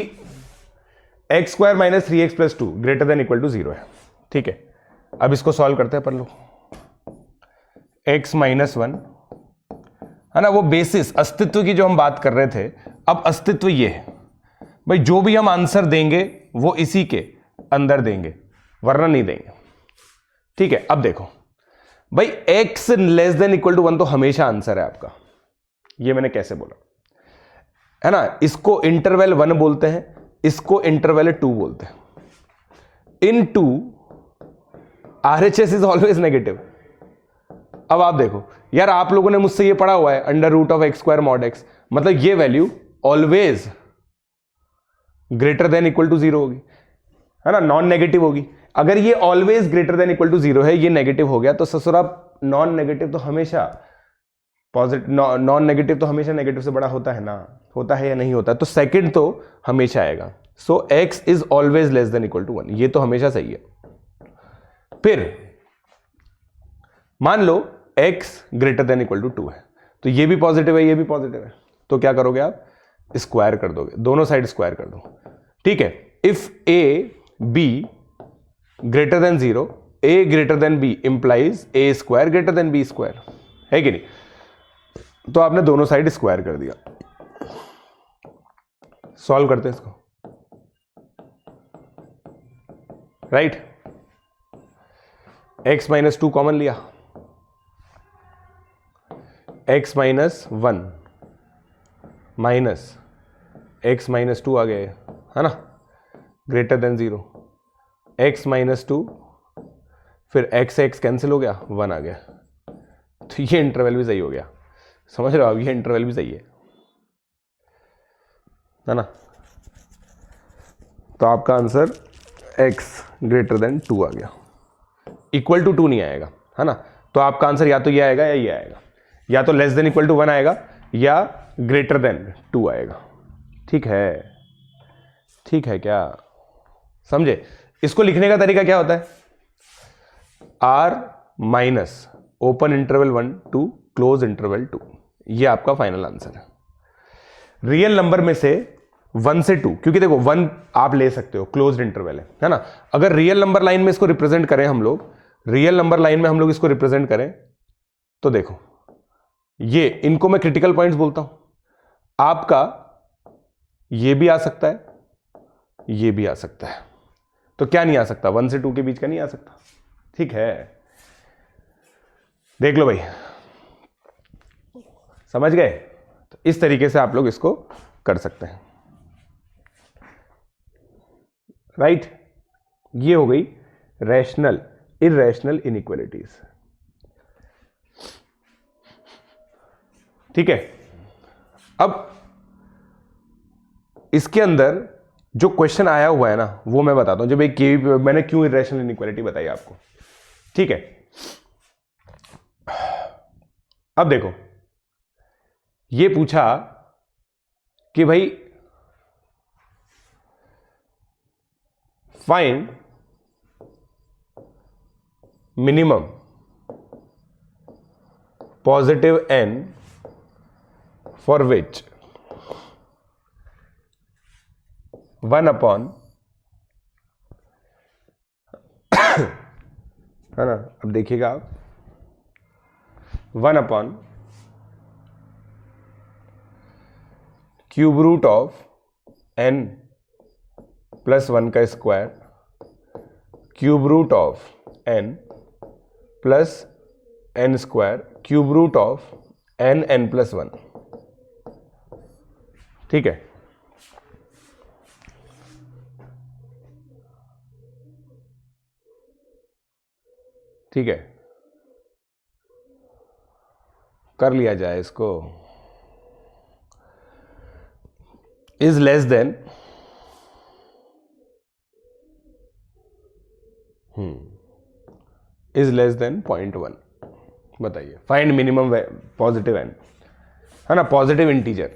x square minus 3x plus 2 greater than equal to 0 है। ठीक है, अब इसको सॉल्व करते हैं अपन लोग। x माइनस 1 है ना, वो बेसिस अस्तित्व की जो हम बात कर रहे थे, अब अस्तित्व ये है भाई, जो भी हम आंसर देंगे वो इसी के अंदर देंगे, वरना नहीं देंगे। ठीक है, अब देखो भाई x less than equal to 1 तो हमेशा आंसर है आपका। ये मैंने कैसे बोला है ना, इसको इंटरवल 1 बोलते हैं, इसको इंटरवल 2 बोलते हैं। इन 2 RHS इज ऑलवेज नेगेटिव। अब आप देखो यार, आप लोगों ने मुझसे ये पढ़ा हुआ है under root of x square mod x, मतलब ये value always greater than equal to 0 होगी, है ना, नॉन नेगेटिव होगी। अगर ये always greater than equal to 0 है, ये नेगेटिव हो गया, तो ससुरा नॉन नेगेटिव तो हमेशा पॉजिटिव, नॉन नेगेटिव तो हमेशा नेगेटिव से बड़ा होता है ना, होता है या नहीं होता है, तो सेकंड तो हमेशा आएगा। So x is always less than equal to 1, ये तो हमेशा सही है। फिर मान लो x greater than equal to 2 है, तो ये भी पॉजिटिव है, ये भी पॉजिटिव है, तो क्या करोगे आप, स्क्वायर कर दोगे, दोनों साइड स्क्वायर कर दो। ठीक है, if a b greater then 0, a greater than b implies a square greater than b square, है कि नहीं? तो आपने दोनों साइड स्क्वायर कर दिया। सॉल्व करते हैं इसको, राइट? x माइनस 2 कॉमन लिया, x minus 1 minus x minus 2 आ गया है ना, ग्रेटर देन 0, x माइनस 2, फिर x कैंसिल हो गया, 1 आ गया, तो ये इंटरवल भी सही हो गया। समझ रहे हो आप, ये इंटरवल भी सही है ना? तो आपका आंसर x ग्रेटर देन 2 आ गया, इक्वल टू 2 नहीं आएगा, है ना? तो आपका आंसर या तो ये आएगा या ये आएगा, या तो लेस देन इक्वल टू 1 आएगा या ग्रेटर देन 2 आएगा। ठीक है, ठीक है क्या, समझे? इसको लिखने का तरीका क्या होता है, r minus open interval 1 to close interval 2, ये आपका फाइनल आंसर है। रियल नंबर में से 1 से 2, क्योंकि देखो 1 आप ले सकते हो, क्लोज्ड इंटरवल है ना। अगर रियल नंबर लाइन में इसको रिप्रेजेंट करें हम लोग, रियल नंबर लाइन में हम लोग इसको रिप्रेजेंट करें, तो देखो ये, इनको मैं क्रिटिकल पॉइंट्स बोलता हूं। आपका ये भी आ सकता है, ये भी आ सकता है, तो क्या नहीं आ सकता, 1 से 2 के बीच का नहीं आ सकता। ठीक है, देख लो भाई, समझ गए? तो इस तरीके से आप लोग इसको कर सकते हैं, राइट? ये हो गई रैशनल इरैशनल इनइक्वालिटीज। ठीक है, अब इसके अंदर जो क्वेश्चन आया हुआ है ना, वो मैं बताता हूं। जब एक मैंने क्यों इरैशनल इनइक्वालिटी बताई आपको, ठीक है? अब देखो, ये पूछा कि भाई find minimum positive n for which 1 upon, है ना? अब देखिएगा आप, 1 upon cube root of n plus 1 का square, cube root of n plus n square, cube root of n plus 1। ठीक है, ठीक है, कर लिया जाए इसको। Is less than is less than 0.1, बताइए। फाइंड मिनिमम पॉजिटिव n, है ना, पॉजिटिव इंटीजर,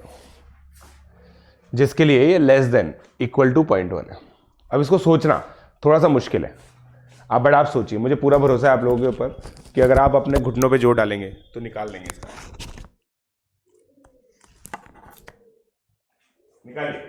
जिसके लिए ये लेस देन इक्वल टू 0.1 है। अब इसको सोचना थोड़ा सा मुश्किल है, बट आप सोचिए, मुझे पूरा भरोसा है आप लोगों के ऊपर कि अगर आप अपने घुटनों पे जोर डालेंगे तो निकाल लेंगे इसका। निकालिए,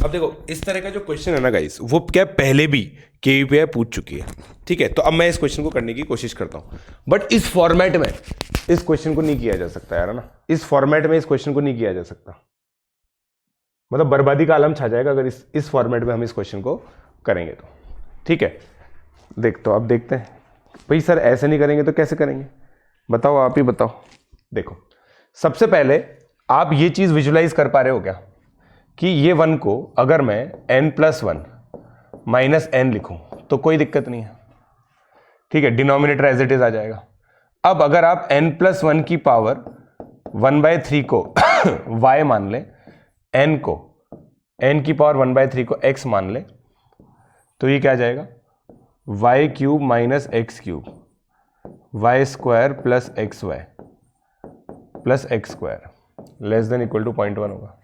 अब देखो इस तरह का जो क्वेश्चन है ना गाइस, वो क्या पहले भी केवीपीआई पूछ चुकी है, ठीक है। तो अब मैं इस क्वेश्चन को करने की कोशिश करता हूं, बट इस फॉर्मेट में इस क्वेश्चन को नहीं किया जा सकता यार, है ना। इस फॉर्मेट में इस क्वेश्चन को नहीं किया जा सकता, मतलब बर्बादी का आलम छा जाएगा अगर इस फॉर्मेट में हम इस क्वेश्चन को करेंगे तो, ठीक है। तो अब देखते हैं भाई सर ऐसे नहीं करेंगे तो कैसे करेंगे, बताओ, आप ही बताओ। देखो सबसे पहले आप ये चीज विजुलाइज कर पा रहे हो क्या कि ये 1 को अगर मैं n+1 माइनस n लिखूं तो कोई दिक्कत नहीं है, ठीक है, डिनोमिनेटर एज इट इज आ जाएगा। अब अगर आप n+1 की पावर 1/3 को y मान ले, n की पावर 1/3 को x मान ले, तो ये क्या आ जाएगा y³ minus x³ y² plus xy plus x² less than equal to 0.1 होगा,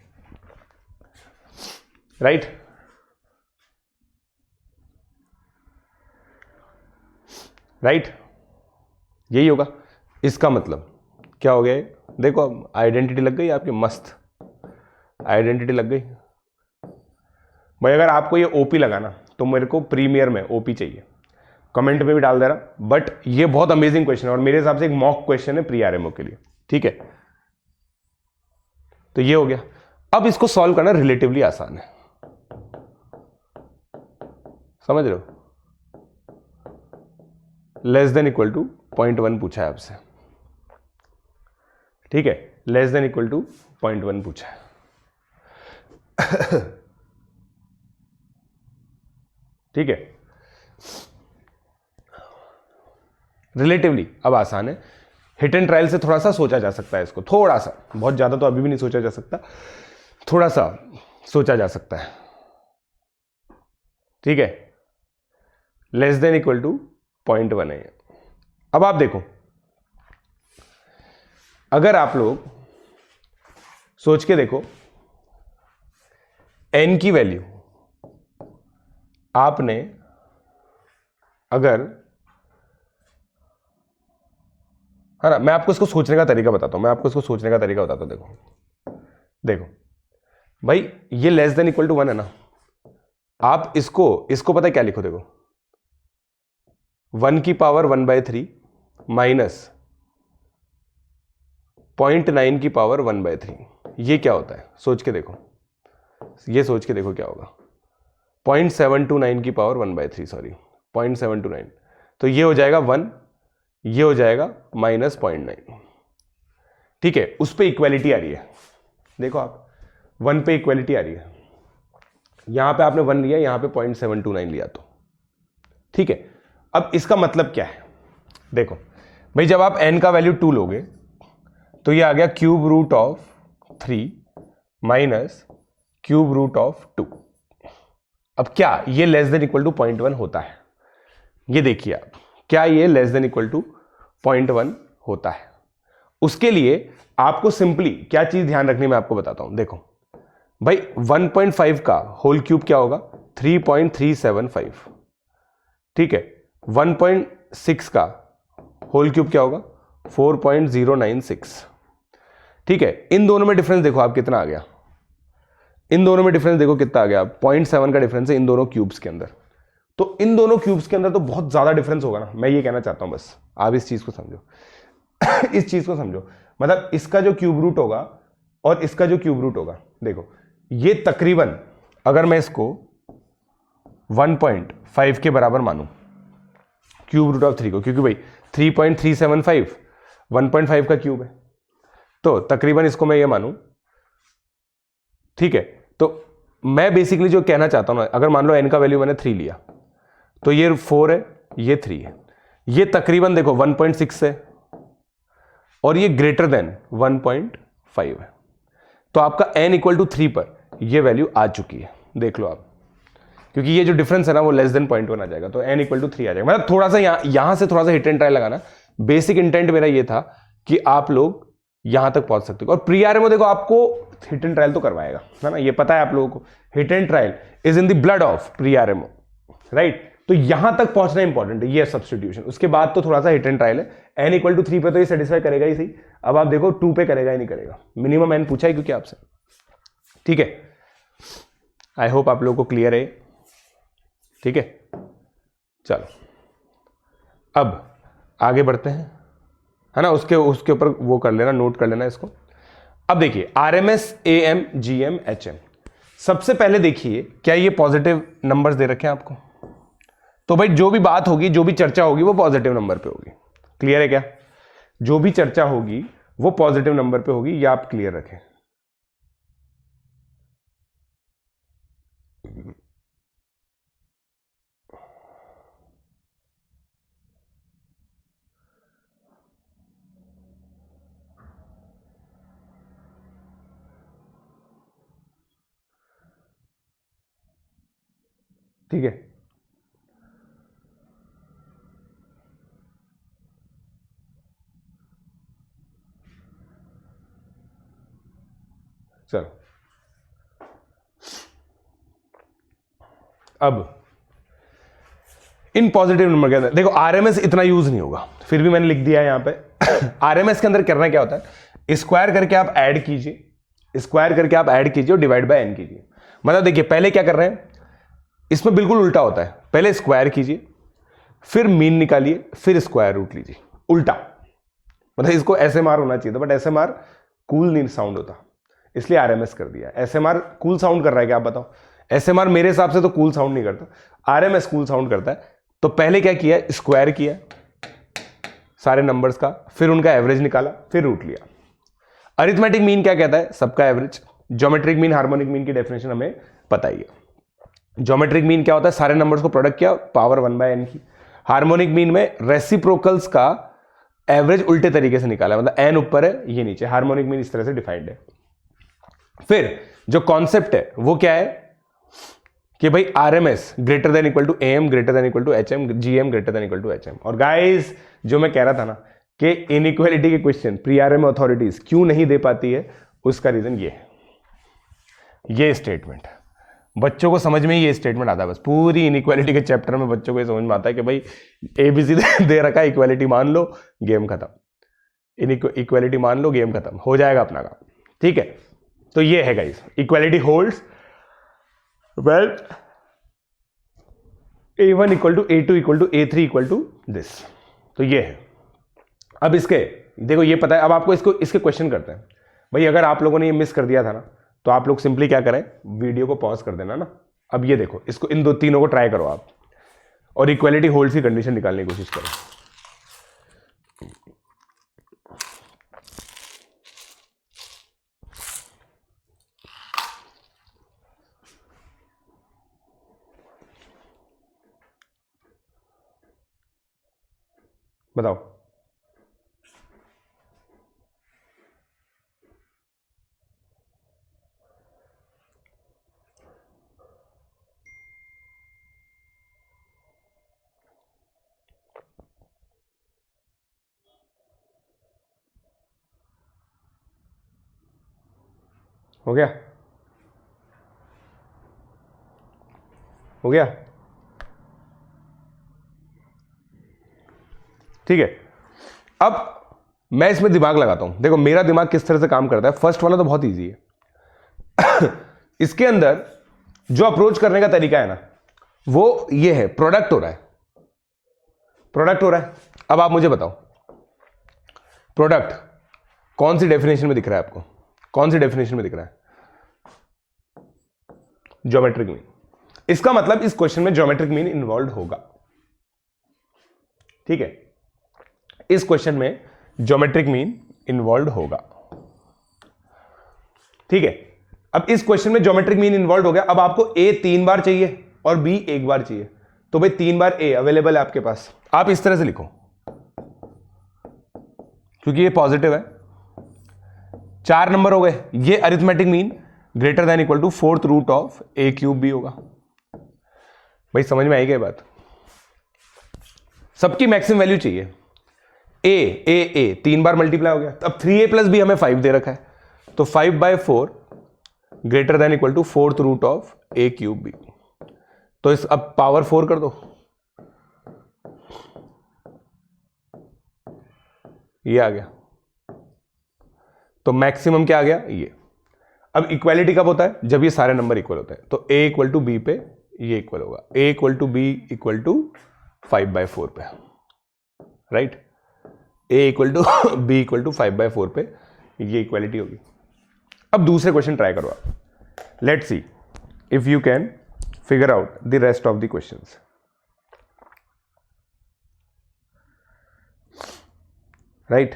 राइट। यही होगा। इसका मतलब क्या हो गया, देखो अब आइडेंटिटी लग गई आपकी, मस्त आइडेंटिटी लग गई भाई। अगर आपको ये ओपी लगाना तो मेरे को प्रीमियर में ओपी चाहिए, कमेंट में भी डाल दे रहा, बट ये बहुत अमेजिंग क्वेश्चन है और मेरे हिसाब से एक मॉक क्वेश्चन है प्री आरएमओ के लिए, ठीक है। तो ये हो गया। अब इसको सॉल्व करना रिलेटिवली आसान है, समझ रहे हो। लेस देन इक्वल टू 0.1 पूछा है आपसे, ठीक है, लेस देन इक्वल टू 0.1 पूछा है ठीक है। रिलेटिवली अब आसान है, हिट एंड ट्रायल से थोड़ा सा सोचा जा सकता है इसको, थोड़ा सा, बहुत ज्यादा तो अभी भी नहीं सोचा जा सकता, थोड़ा सा सोचा जा सकता है, ठीक है। लेस देन इक्वल टू 0.1 है। अब आप देखो, अगर आप लोग सोच के देखो, n की वैल्यू आपने अगर, है ना, मैं आपको इसको सोचने का तरीका बताता हूं, देखो भाई ये लेस देन इक्वल टू 1 है ना, आप इसको पता है क्या लिखो, देखो 1 की पावर 1/3 माइनस 0.9 की पावर 1/3, ये क्या होता है, सोच के देखो क्या होगा, 0.729 की पावर 1/3, सॉरी 0.729, तो ये हो जाएगा 1, ये हो जाएगा -0.9, ठीक है। उस पे इक्वालिटी आ रही है, देखो आप 1 पे इक्वालिटी आ रही है, यहां पे आपने 1 लिया, यहां पे 0.729 लिया, तो ठीक है। अब इसका मतलब क्या है, देखो भाई जब आप n का वैल्यू 2 लोगे तो ये आ गया √3 माइनस √2। अब क्या ये लेस देन इक्वल टू 0.1 होता है, ये देखिए आप, क्या ये लेस देन इक्वल टू 0.1 होता है। उसके लिए आपको सिंपली क्या चीज ध्यान रखनी, मैं आपको बताता हूं। देखो भाई 1.5 का होल क्यूब क्या होगा, 3.375, ठीक है। 1.6 का होल क्यूब क्या होगा, 4.096, ठीक है। इन दोनों में डिफरेंस देखो आप कितना आ गया, इन दोनों में डिफरेंस देखो कितना आ गया, 0.7 का डिफरेंस है इन दोनों क्यूब्स के अंदर। तो इन दोनों क्यूब्स के अंदर तो बहुत ज्यादा डिफरेंस होगा ना, मैं ये कहना चाहता हूं, बस आप इस चीज को समझो इस चीज को समझो, मतलब इसका जो क्यूब रूट होगा और इसका जो क्यूब रूट होगा, देखो ये तकरीबन, अगर मैं इसको 1.5 के बराबर मानूं क्यूब रूट ऑफ 3 को, क्योंकि भाई 3.375 1.5 का क्यूब है, तो तकरीबन इसको मैं ये मानूं, ठीक है। तो मैं बेसिकली जो कहना चाहता हूं ना, अगर मान लो n का वैल्यू मैंने 3 लिया, तो ये 4 है, ये 3 है, ये तकरीबन देखो 1.6 है और ये ग्रेटर देन 1.5 है, तो आपका n इक्वल टू 3 पर ये वैल्यू आ चुकी है, देख लो आप, क्योंकि ये जो डिफरेंस है ना वो लेस देन 0.1 आ जाएगा, तो n इक्वल टू 3 आ जाएगा। मतलब थोड़ा सा यहां से थोड़ा सा हिट एंड ट्रायल लगाना, बेसिक इंटेंट मेरा ये था कि आप लोग यहां तक पहुंच सकते हो। और प्री आरएमओ देखो आपको हिट एंड ट्रायल तो करवाएगा, है ना, ये पता है आप लोगों को, hit and trial is in the blood of pre RMO, right. तो यहां तक पहुंचना इंपॉर्टेंट है, ये सब्स्टिट्यूशन, उसके बाद तो थोड़ा सा हिट एंड ट्रायल है। n इक्वल टू 3 पे तो ये सेटिस्फाई करेगा ही सही, अब आप देखो 2 पे करेगा ही नहीं करेगा, मिनिमम n पूछा है क्योंकि आपसे, ठीक है। आई होप आप लोगों को क्लियर है, ठीक है। चलो अब आगे बढ़ते हैं, है ना, उसके ऊपर वो कर लेना, नोट कर लेना इसको। अब देखिए RMS, AM, GM, HM, सबसे पहले देखिए क्या ये पॉजिटिव नंबर्स दे रखे हैं आपको? तो भाई जो भी बात होगी, जो भी चर्चा होगी वो पॉजिटिव नंबर पे होगी। क्लियर है क्या? जो भी चर्चा होगी वो पॉजिटिव नंबर पे होगी, ये आप क्लियर रखें। ठीक है, चलो अब इन पॉजिटिव नंबर के अंदर देखो RMS इतना यूज नहीं होगा, फिर भी मैंने लिख दिया है यहां पे। RMS के अंदर करना क्या होता है, स्क्वायर करके आप ऐड कीजिए, स्क्वायर करके आप ऐड कीजिए और डिवाइड बाय n कीजिए। मतलब देखिए पहले क्या कर रहे हैं, इसमें बिल्कुल उल्टा होता है, पहले स्क्वायर कीजिए, फिर मीन निकालिए, फिर स्क्वायर रूट लीजिए, उल्टा। मतलब इसको SMR होना चाहिए था, बट SMR कूल नहीं साउंड होता, इसलिए RMS कर दिया। SMR कूल साउंड कर रहा है क्या, आप बताओ? SMR मेरे हिसाब से तो कूल साउंड नहीं करता, RMS कूल साउंड करता है। तो पहले क्या किया, स्क्वायर किया सारे नंबर्स का, फिर उनका एवरेज निकाला, फिर रूट लिया। अरिथमेटिक मीन क्या कहता है, सबका average. Geometric mean, harmonic mean की डेफिनेशन हमें पता ही है। ज्योमेट्रिक मीन क्या होता है, सारे नंबर्स को प्रोडक्ट किया, पावर 1/n की। हार्मोनिक मीन में रेसिप्रोकल्स का एवरेज उल्टे तरीके से निकाला, मतलब n ऊपर है ये नीचे। हार्मोनिक मीन इस तरह से डिफाइंड है। फिर जो कॉन्सेप्ट है वो क्या है कि भाई RMS greater than equal to AM greater than equal to HM, GM greater than equal to HM। और गाइस जो मैं कह रहा था ना कि इनइक्वालिटी के क्वेश्चन प्री RM अथॉरिटीज क्यों नहीं दे पाती है, उसका रीजन ये है, ये स्टेटमेंट बच्चों को समझ में ही, ये स्टेटमेंट आता है बस। पूरी इनइक्वालिटी के चैप्टर में बच्चों को ये समझ में आता है कि भाई ABC दे रखा है, इक्वालिटी मान लो, गेम खत्म। इक्वालिटी मान लो, गेम खत्म, हो जाएगा अपना काम, ठीक है। तो ये है guys, equality holds well A1 equal to A2 equal to A3 equal to this. तो ये है। अब इसके देखो ये पता है, अब आपको इसके क्वेश्चन करते हैं। भाई अगर आप लोगों ने ये मिस कर दिया था ना, तो आप लोग सिंपली क्या करें, वीडियो को पॉज कर देना ना। अब ये देखो, इसको इन तीनों को ट्राई करो आप, और इक्वालिटी होल्ड्स की कंडीशन निकालने की कोशिश करो। बताओ। हो गया, हो गया, ठीक है। अब मैं इसमें दिमाग लगाता हूं, देखो मेरा दिमाग किस तरह से काम करता है। फर्स्ट वाला तो बहुत इजी है। इसके अंदर जो अप्रोच करने का तरीका है ना, वो ये है, प्रोडक्ट हो रहा है, प्रोडक्ट हो रहा है। अब आप मुझे बताओ, प्रोडक्ट कौन सी डेफिनेशन में दिख रहा है आपको, कौन सी डेफिनेशन में दिख रहा है? Geometric mean. इसका मतलब इस क्वेश्चन में ज्योमेट्रिक मीन इन्वॉल्व होगा, ठीक है। इस क्वेश्चन में ज्योमेट्रिक मीन इन्वॉल्व होगा, ठीक है। अब इस क्वेश्चन में ज्योमेट्रिक मीन इन्वॉल्व हो गया। अब आपको A 3 बार चाहिए और B 1 बार चाहिए, तो भाई 3 बार A अवेलेबल है आपके पास। आप इस तरह से लिखो, क्योंकि ये पॉजिटिव है। 4 नंबर हो गए। ये arithmetic mean greater than equal to 4th root of A³ B होगा। भाई समझ में आई क्या बात? सबकी मैक्सिमम वैल्यू चाहिए। A 3 बार मल्टीप्लाई हो गया। अब 3A प्लस B हमें 5 दे रखा है, तो 5/4 greater than equal to 4th root of A³ B। तो इस अब पावर 4 कर दो, ये आ गया। तो मैक्सिमम क्या आ गया, ये। अब इक्वालिटी कब होता है? जब ये सारे नंबर इक्वल होते हैं। तो a इक्वल टू बी पे ये इक्वल होगा, a equal to b equal to 5/4 पे, right. a equal to b equal to 5/4 पे ये इक्वालिटी होगी। अब दूसरे क्वेश्चन ट्राई करो आप। Let's see if you can figure out the rest of the questions. Right,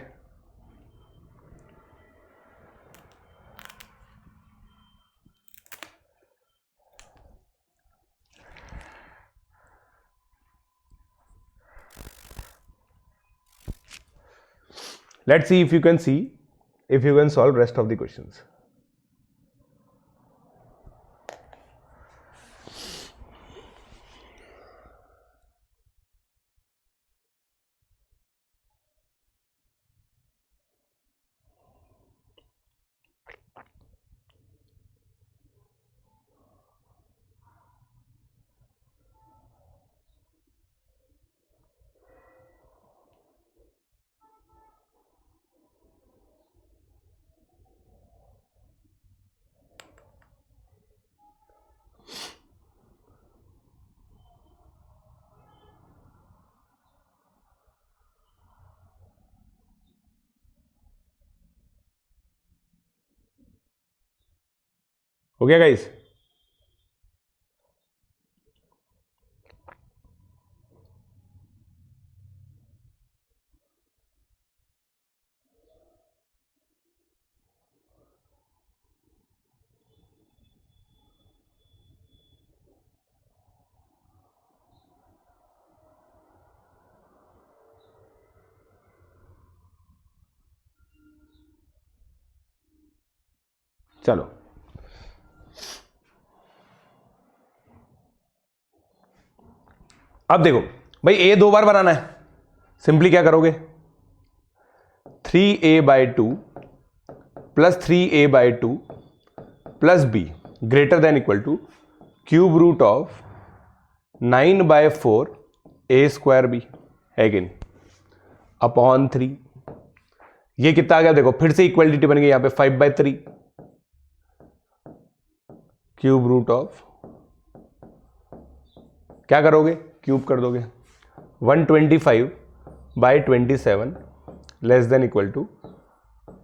let's see if you can solve rest of the questions. हो गया guys? चलो अब देखो भाई, ए 2 बार बनाना है। सिंपली क्या करोगे, 3a/2 plus 3a/2 plus b greater than equal to cube root of 9/4 a² b है कि नहीं, अपॉन 3। ये कितना आ गया देखो, फिर से इक्वलिटी बन गई यहां पे 5/3 क्यूब रूट ऑफ, क्या करोगे, क्यूब कर दोगे, 125/27 less than equal to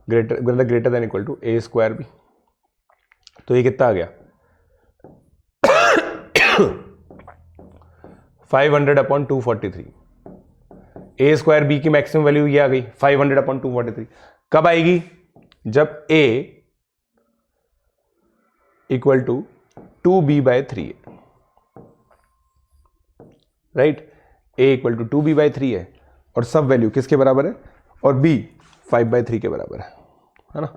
greater than equal to a² b। तो ये कितना आ गया 500/243। a² b की मैक्सिमम वैल्यू ये आ गई 500/243। कब आएगी, जब a इक्वल टू 2b/3 है, right. a equal to 2b/3 है और सब वैल्यू किसके बराबर है, और b 5/3 के बराबर है ना,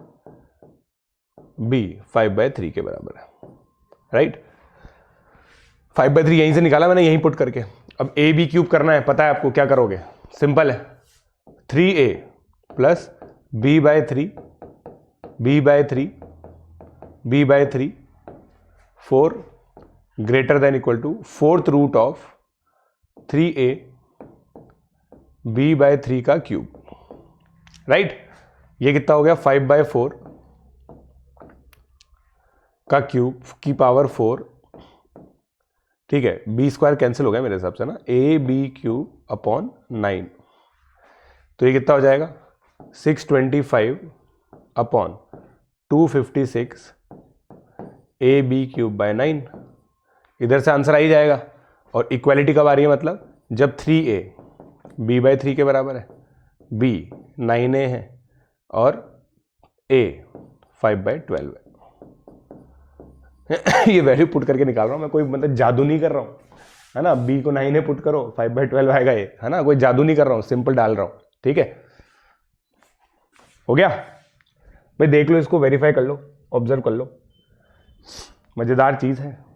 b 5/3 के बराबर है, राइट। 5/3 यहीं से निकाला मैंने, यहीं पुट करके। अब a b क्यूब करना है, पता है आपको, क्या करोगे, सिंपल है, 3a plus b/3 b/3 b/3 4 greater than equal to 4th root of 3a b/3 का क्यूब, राइट। ये कितना हो गया 5/4 का क्यूब की पावर 4, ठीक है। b² कैंसिल हो गया मेरे हिसाब से ना, ab³ अपॉन 9। तो ये कितना हो जाएगा 625/256 ab³/9। इधर से आंसर आ ही जाएगा। और इक्वालिटी कब आ रही है, मतलब जब 3a b/3 के बराबर है, b 9a है और a 5/12 है। ये वैल्यू पुट करके निकाल रहा हूं मैं, कोई मतलब जादू नहीं कर रहा हूं, है ना। b को 9a पुट करो 5/12 आएगा ये, है ना, कोई जादू नहीं कर रहा हूं, सिंपल डाल रहा हूं, ठीक है। हो गया भाई, देख लो इसको, वेरीफाई कर लो, ऑब्जर्व कर लो, मजेदार चीज है।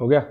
हो गया?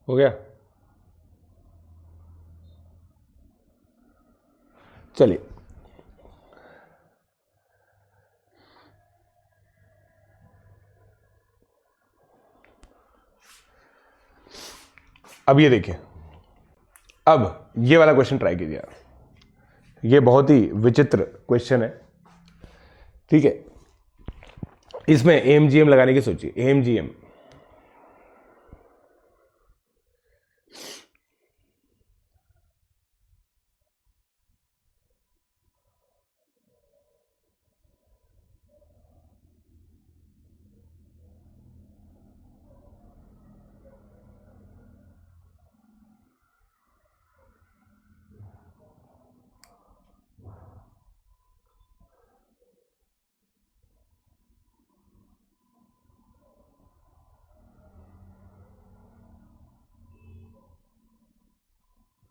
हो गया? चलिए, अब ये देखिए, अब ये वाला क्वेश्चन ट्राई कीजिए यार। ये बहुत ही विचित्र क्वेश्चन है, ठीक है। इसमें एमजीएम लगाने की सोचिए, एमजीएम।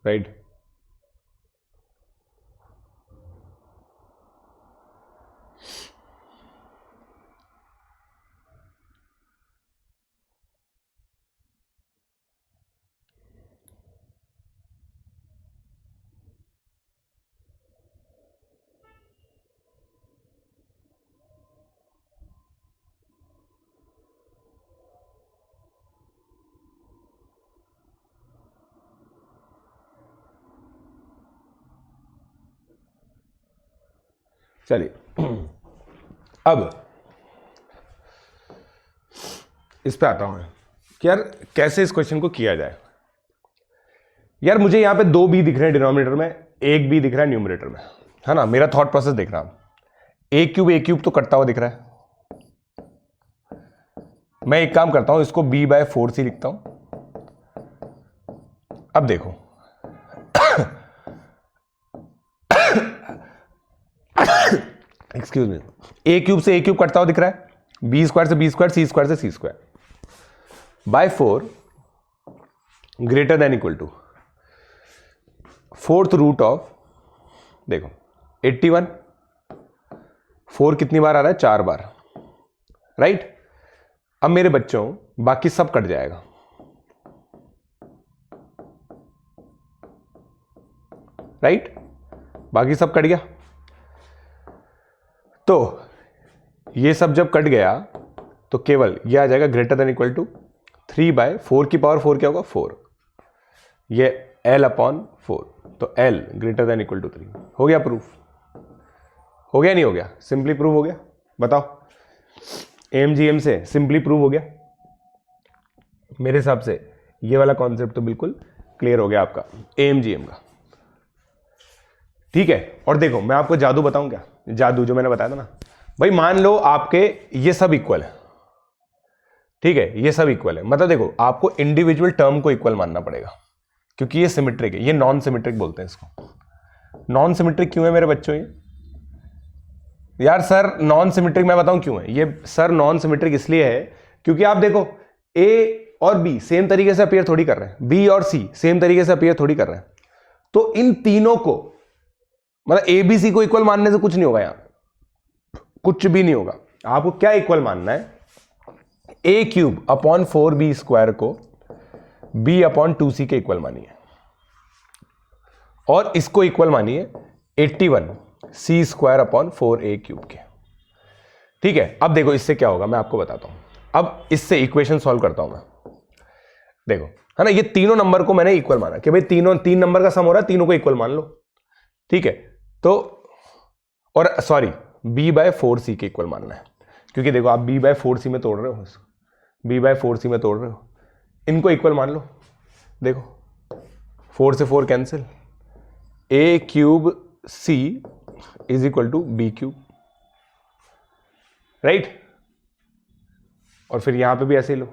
राइट? चलिए, अब इस पे आता हूं मैं कि यार कैसे इस क्वेश्चन को किया जाए। यार मुझे यहां पे 2 बी दिख रहे हैं डिनोमिनेटर में, 1 बी दिख रहा है न्यूमरेटर में, है ना। मेरा थॉट प्रोसेस देख रहा हूं, ए क्यूब तो कटता हुआ दिख रहा है। मैं एक काम करता हूं, इसको b/4c लिखता हूं। अब देखो एक्सक्यूज मी, ए क्यूब से ए क्यूब कटता हुआ दिख रहा है, बी स्क्वायर से बी स्क्वायर, सी स्क्वायर से c square, by 4 greater than equal to fourth root of, देखो 81, 4 कितनी बार आ रहा है? 4 बार, राइट। अब मेरे बच्चों बाकी सब कट जाएगा, राइट, बाकी सब कट गया। तो ये सब जब कट गया तो केवल ये आ जाएगा ग्रेटर देन इक्वल टू 3/4 की पावर 4 क्या होगा? 4, ये L/4, तो L greater than equal to 3। हो गया प्रूफ? हो गया नहीं हो गया? सिंपली प्रूव हो गया। बताओ, एमजीएम से सिंपली प्रूव हो गया। मेरे हिसाब से ये वाला कॉन्सेप्ट तो बिल्कुल क्लियर हो गया आपका एमजीएम का, ठीक है। और देखो मैं आपको जादू बताऊं क्या, जादू जो मैंने बताया था ना भाई, मान लो आपके ये सब इक्वल है, ठीक है, ये सब इक्वल है, मतलब देखो आपको इंडिविजुअल टर्म को इक्वल मानना पड़ेगा क्योंकि ये सिमेट्रिक है, ये नॉन सिमेट्रिक बोलते हैं इसको। नॉन सिमेट्रिक क्यों है मेरे बच्चों ये? यार सर नॉन सिमेट्रिक मैं बताऊं क्यों है ये सर? नॉन सिमेट्रिक इसलिए है क्योंकि आप देखो ए और बी सेम तरीके से अपीयर थोड़ी कर रहे हैं, बी और सी सेम तरीके से अपीयर थोड़ी कर रहे हैं, तो इन तीनों को मतलब ए बी सी को इक्वल मानने से कुछ नहीं होगा, यहां कुछ भी नहीं होगा। आपको क्या इक्वल मानना है? a³/4b² को b/2c के इक्वल मानिए, और इसको इक्वल मानिए 81c² / 4a³ के, ठीक है। अब देखो इससे क्या होगा मैं आपको बताता हूं। अब इससे इक्वेशन सॉल्व करता हूं मैं। देखो है ना, ये तीनों नंबर को मैंने इक्वल माना कि भाई तीन नंबर का सम हो रहा है, तीनों को इक्वल मान लो, ठीक है। तो और सॉरी b/4c के इक्वल मानना है, क्योंकि देखो आप b/4c में तोड़ रहे हो, b/4c में तोड़ रहे हो, इनको इक्वल मान लो। देखो 4 से 4 cancel, a³ c is equal to b³, right. और फिर यहां पे भी ऐसे ही लो,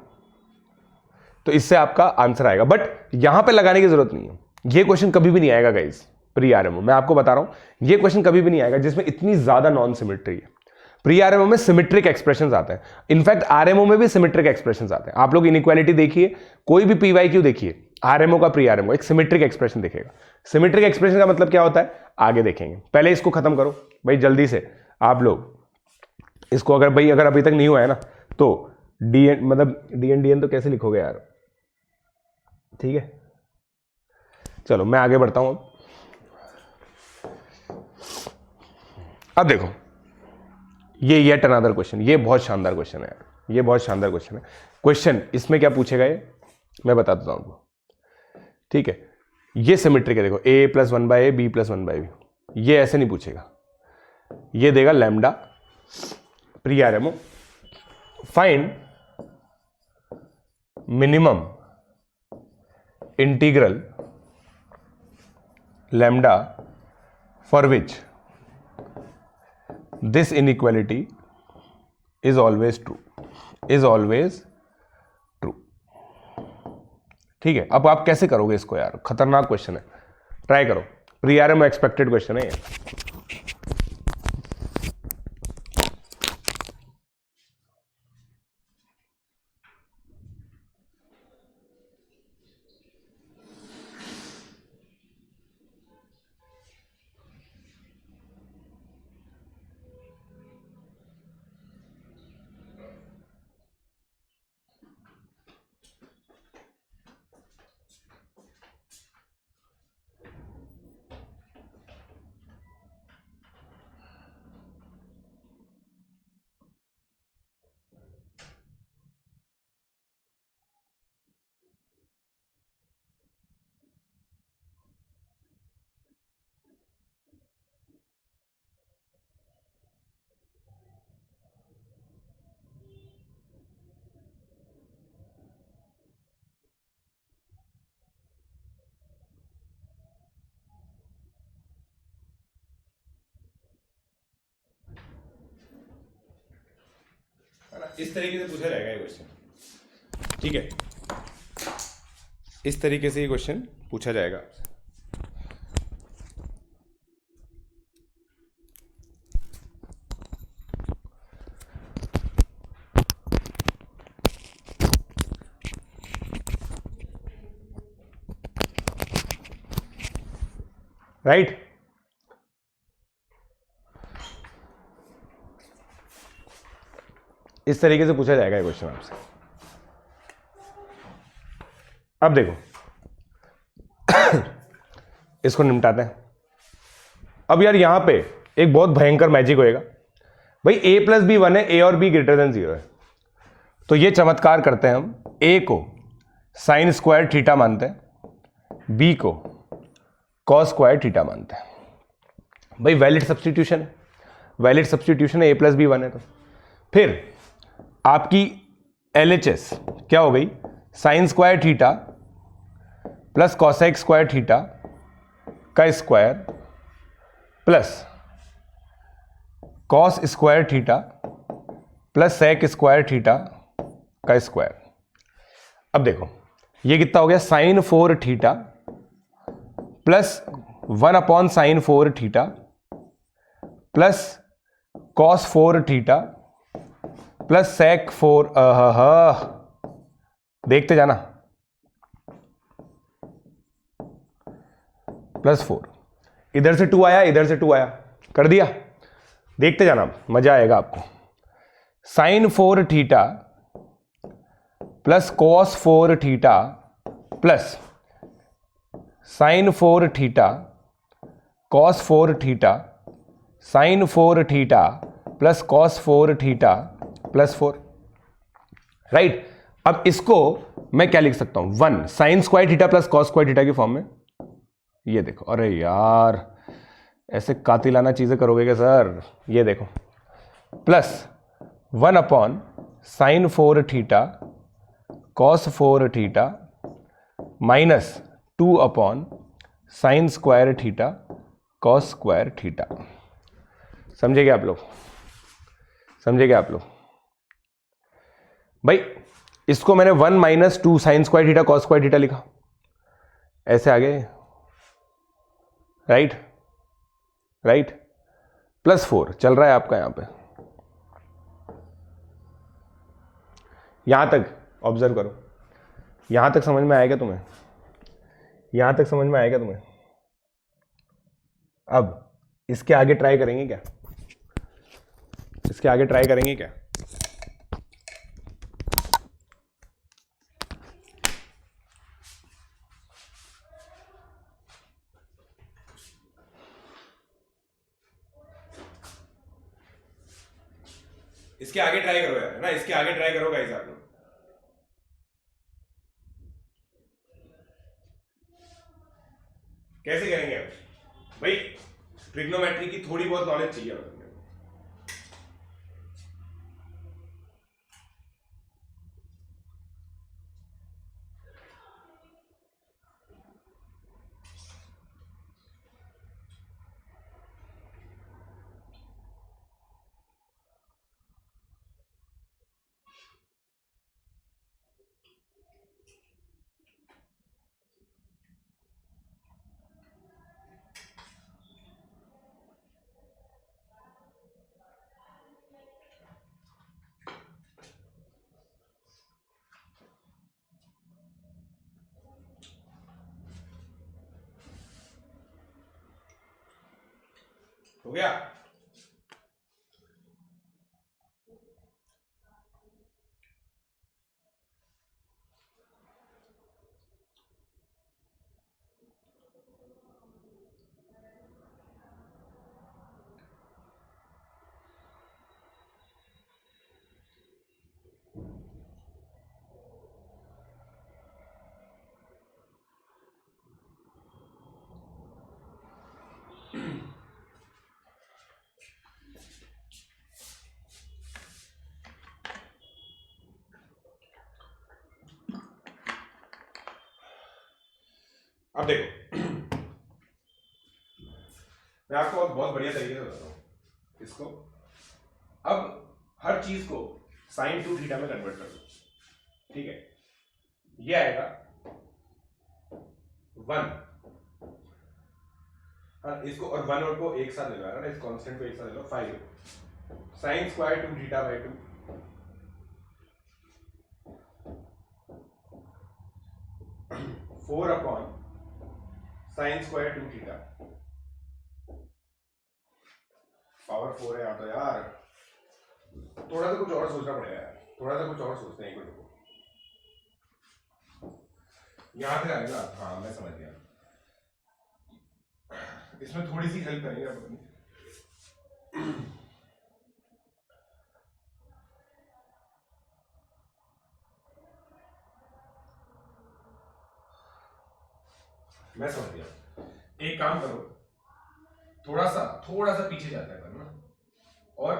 तो इससे आपका आंसर आएगा। बट यहां पे लगाने की जरूरत नहीं है, ये क्वेश्चन कभी भी नहीं आएगा गाइस प्री आरएमओ, मैं आपको बता रहा हूं, ये क्वेश्चन कभी भी नहीं आएगा जिसमें इतनी ज्यादा नॉन सिमेट्री है। प्री आरएमओ में सिमेट्रिक एक्सप्रेशंस आते हैं, इनफैक्ट आरएमओ में भी सिमेट्रिक एक्सप्रेशंस आते हैं। आप लोग इनइक्वालिटी देखिए, कोई भी पीवाईक्यू देखिए, आरएमओ का प्री आरएमओ एक सिमेट्रिक एक्सप्रेशन दिखेगा। सिमेट्रिक एक्सप्रेशन का मतलब क्या होता है आगे देखेंगे, पहले इसको खत्म करो भाई जल्दी से आप लोग इसको। अगर अभी तक नहीं हुआ है ना, तो डी एन तो कैसे लिखोगे यार, ठीक है। चलो मैं आगे बढ़ता हूं। अब देखो ये येट अनदर क्वेश्चन, ये बहुत शानदार क्वेश्चन है यार, ये बहुत शानदार क्वेश्चन है। क्वेश्चन इसमें क्या पूछेगा ये मैं बता देता हूं आपको, ठीक है। ये सिमेट्रिक है, देखो a+1/a b+1/b, ये ऐसे नहीं पूछेगा, ये देगा lambda pre RMO, find minimum integral lambda for which this inequality is always true, ठीक है। अब आप कैसे करोगे इसको यार, खतरनाक क्वेश्चन है, ट्राई करो, प्री आरएमओ एक्सपेक्टेड क्वेश्चन है ये। इस तरीके से पूछा जाएगा ये क्वेश्चन, ठीक है। इस तरीके से ये क्वेश्चन पूछा जाएगा। राइट, इस तरीके से पूछा जाएगा ये क्वेश्चन आपसे। अब देखो इसको निपटाते हैं। अब यार यहां पे एक बहुत भयंकर मैजिक होएगा भाई, a+b 1 है, a और b > 0 है, तो ये चमत्कार करते हैं हम, a को sin² थीटा मानते हैं, b को cos² थीटा मानते हैं। भाई वैलिड सब्सटीट्यूशन है, a + b 1 है, तो फिर आपकी LHS क्या हो गई, sin² theta plus cosec² theta का square plus cos² theta plus sec² theta का स्क्वायर। अब देखो ये कितना हो गया, sin4 theta plus 1/sin4 theta plus cos4 theta plus sec4, देखते जाना, +4, इधर से 2 आया, इधर से 2 आया, कर दिया, देखते जाना, मजा आएगा आपको। sin4 theta plus cos4 theta plus sin4 theta cos4 theta sin4 theta plus cos4 theta +4। Right. अब इसको मैं क्या लिख सकता हूं, 1 sign square theta plus cos square theta की फॉर्म में। ये देखो, अरे यार ऐसे कातिलाना चीजें करोगे क्या सर? ये देखो, plus 1 upon sine 4 theta cos 4 theta minus 2 upon sine square theta cos square theta. समझे क्या आप लोग? समझे क्या आप लोग? भाई इसको मैंने 1 minus 2 sign square theta cos square theta लिखा, ऐसे आगे, राइट राइट, प्लस 4 चल रहा है आपका यहां पे। यहां तक ऑब्जर्व करो, यहां तक समझ में आएगा तुम्हें? यहां तक समझ में आएगा तुम्हें? अब इसके आगे ट्राई करेंगे क्या? इसके आगे ट्राई करेंगे क्या? इसके आगे ट्राई करो यार, है ना, इसके आगे ट्राई करो गाइस आप लोग। कैसे करेंगे आप भाई? ट्रिग्नोमेट्री की थोड़ी बहुत नॉलेज चाहिए अपने को। हो गया? अब देखो, मैं आपको बहुत बढ़िया तरीके से बताता हूं इसको। अब हर चीज को साइन टू थीटा में कन्वर्ट कर दो, ठीक है? ये आएगा 1, हाँ, इसको और 1 और को एक साथ ले लो ना, इस कांस्टेंट को एक साथ ले लो, 5 sine square 2 theta by 2 4 upon sine square 2 theta, power 4 है यहाँ तो यार, थोड़ा सा कुछ और सोचना पड़ेगा यार, थोड़ा सा कुछ और सोचते हैं, एक मिनट को। यहां से आएगा, हाँ मैं समझ गया, इसमें थोड़ी सी हेल्प करेंगे आप अपनी। मैं समझ गया, एक काम करो, थोड़ा सा पीछे जाता है ना, और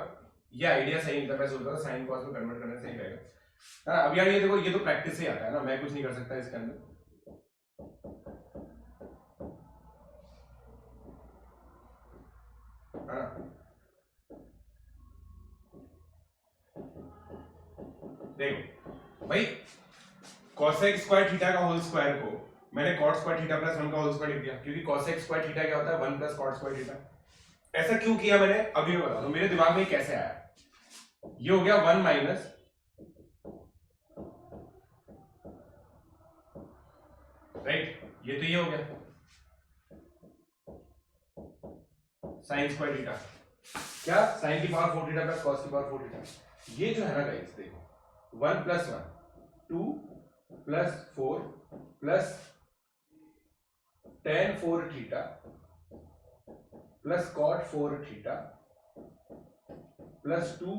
ये आइडिया सही नहीं था, मैं सोच रहा था साइन कॉस में कन्वर्ट करने सही रहेगा। हाँ, अब यार ये देखो, ये तो प्रैक्टिस से आता है ना, मैं कुछ नहीं कर सकता इसके अंदर, है ना? देखो भाई, cosec स्क्वायर थीटा का होल स्क्वायर को मैंने cot स्क्वायर थीटा प्लस 1 का होल स्क्वायर लिख दिया, क्योंकि cosec स्क्वायर थीटा क्या होता है, 1 प्लस cot स्क्वायर थीटा। ऐसा क्यों किया मैंने, अभी मैं बता दूं मेरे दिमाग में कैसे आया। ये हो गया 1 माइनस राइट, ये तो ये हो गया साइन स्क्वायर थीटा, क्या साइन की पावर 4 थीटा प्लस कॉस की पावर 4 थीटा। ये जो है ना गाइस, देखो 1 plus 1 2 plus 4 plus tan 4 theta plus cot 4 theta plus 2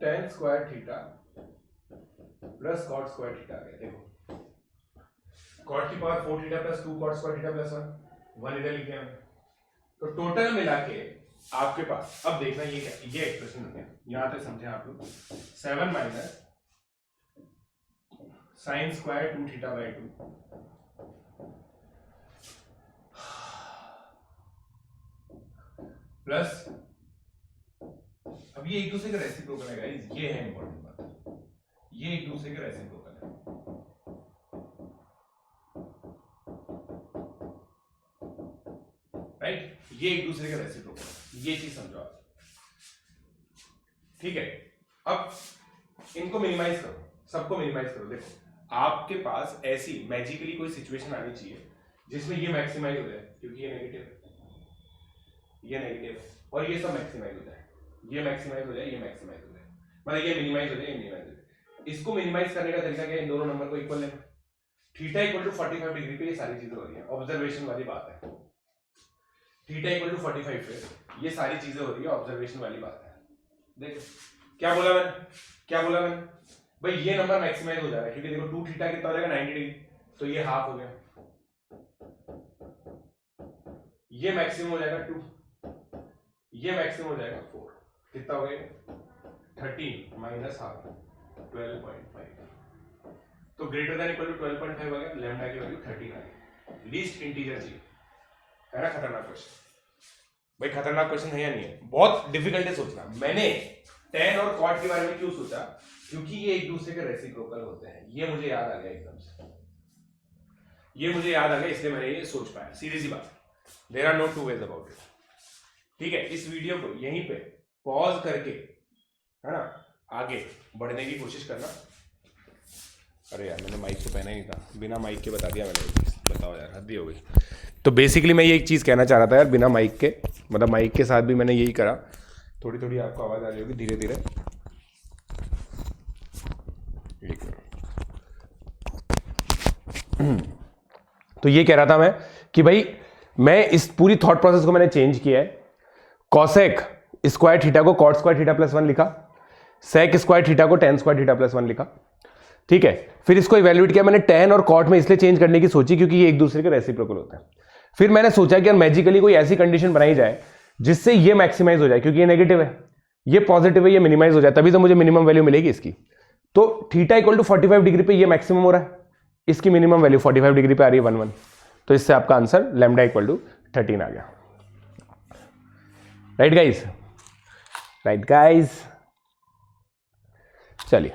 tan square theta plus cot square theta आ गया। देखो कॉट की power 4 theta plus 2 cot square theta plus 1 इधर लिखे हैं। तो टोटल मिला के आपके पास, अब देखना ये क्या, ये एक्सप्रेशन है, यहां तक समझे आप लोग। 7 minus sine square 2 theta by 2 plus, अब ये एक दूसरे का रेसिप्रोकल है गाइस, ये है इंपॉर्टेंट बात, ये एक दूसरे का रेसिप्रोकल है। राइट, ये एक दूसरे का रेसिप्रोकल है, ये चीज समझो आप। ठीक है, अब इनको मिनिमाइज करो, सबको मिनिमाइज करो। देखो आपके पास ऐसी मैजिकली कोई सिचुएशन आनी चाहिए जिसमें ये मैक्सिमाइज हो जाए, क्योंकि ये नेगेटिव है, ये नेगेटिव है, और ये सब मैक्सिमाइज हो जाए, ये मैक्सिमाइज हो जाए, ये मैक्सिमाइज हो जाए, मतलब ये मिनिमाइज हो जाए, ये मिनिमाइज हो जाए। इसको मिनिमाइज करने का तरीका क्या है, इन दोनों नंबर को इक्वल लेना। थीटा इक्वल टू 45 डिग्री पे ये सारी चीजें हो रही है, ऑब्जर्वेशन वाली बात है। थीटा इक्वल टू 45 पे ये सारी चीजें हो रही है, ऑब्जर्वेशन वाली बात है। देखो क्या बोला मैंने, क्या बोला मैंने भाई, ये नंबर मैक्सिमाइज हो जा रहा है, क्योंकि देखो 2 थीटा कितना हो जाएगा 90 डिग्री, तो ये हाफ हो गया, ये मैक्सिमम हो जाएगा 2, ये मैक्सिमम हो जाएगा 4, कितना हो गया 13 माइनस हाफ 12.5, तो ग्रेटर देन इक्वल टू 12.5 आ गया, लैम्डा की वैल्यू 13 आ गई। लीस्ट इंटीजर चाहिए, है ना। खतरनाक क्वेश्चन भाई, खतरनाक क्वेश्चन है या नहीं है, बहुत डिफिकल्ट है सोचना। मैंने tan और cot के बारे में क्यों सोचा, क्योंकि ये एक दूसरे के रेसिप्रोकल होते हैं, ये मुझे याद आ गया एकदम से, ये मुझे याद आ गया, इसलिए मैंने ये सोच पाया। सीधी सी बात, there are no two ways about it. ठीक है, इस वीडियो को यहीं पे पॉज करके, है ना, आगे बढ़ने की कोशिश करना। अरे यार मैंने माइक तो पहना ही नहीं था, बिना माइक के बता दिया मैंने, बताओ यार, हद ही हो गई। तो बेसिकली मैं ये एक चीज़ कहना चाह रहा था यार, बिना माइक के, मतलब माइक के साथ भी मैंने यही करा। थोड़ी थोड़ी आपको आवाज़ आ रही होगी धीरे धीरे। तो ये कह रहा था मैं कि भाई मैं इस पूरी थॉट प्रोसेस को मैंने चेंज किया है। कॉसेक स्क्वायर थीटा को कॉट स्क्वायर थीटा प्लस 1 लिखा, सेक स्क्वायर थीटा को टेन स्क्वायर थीटा प्लस 1 लिखा। ठीक है, फिर इसको इवैल्यूएट किया मैंने, टेन और कॉट में इसलिए चेंज करने की सोची क्योंकि ये एक दूसरे के रेसिप्रोकल होते हैं। फिर मैंने सोचा कि यार मैजिकली कोई ऐसी कंडीशन बनाई जाए जिससे ये मैक्सिमाइज हो जाए, क्योंकि ये नेगेटिव है, ये पॉजिटिव है, ये मिनिमाइज हो जाए, तभी तो मुझे मिनिमम वैल्यू मिलेगी इसकी। तो थीटा इक्वल टू 45 डिग्री पे ये मैक्सिमम हो रहा है, इसकी मिनिमम वैल्यू 45 डिग्री पे आ रही है 1 1, तो इससे आपका आंसर लैम्डा इक्वल टू 13 आ गया। Right guys, right guys. चलिए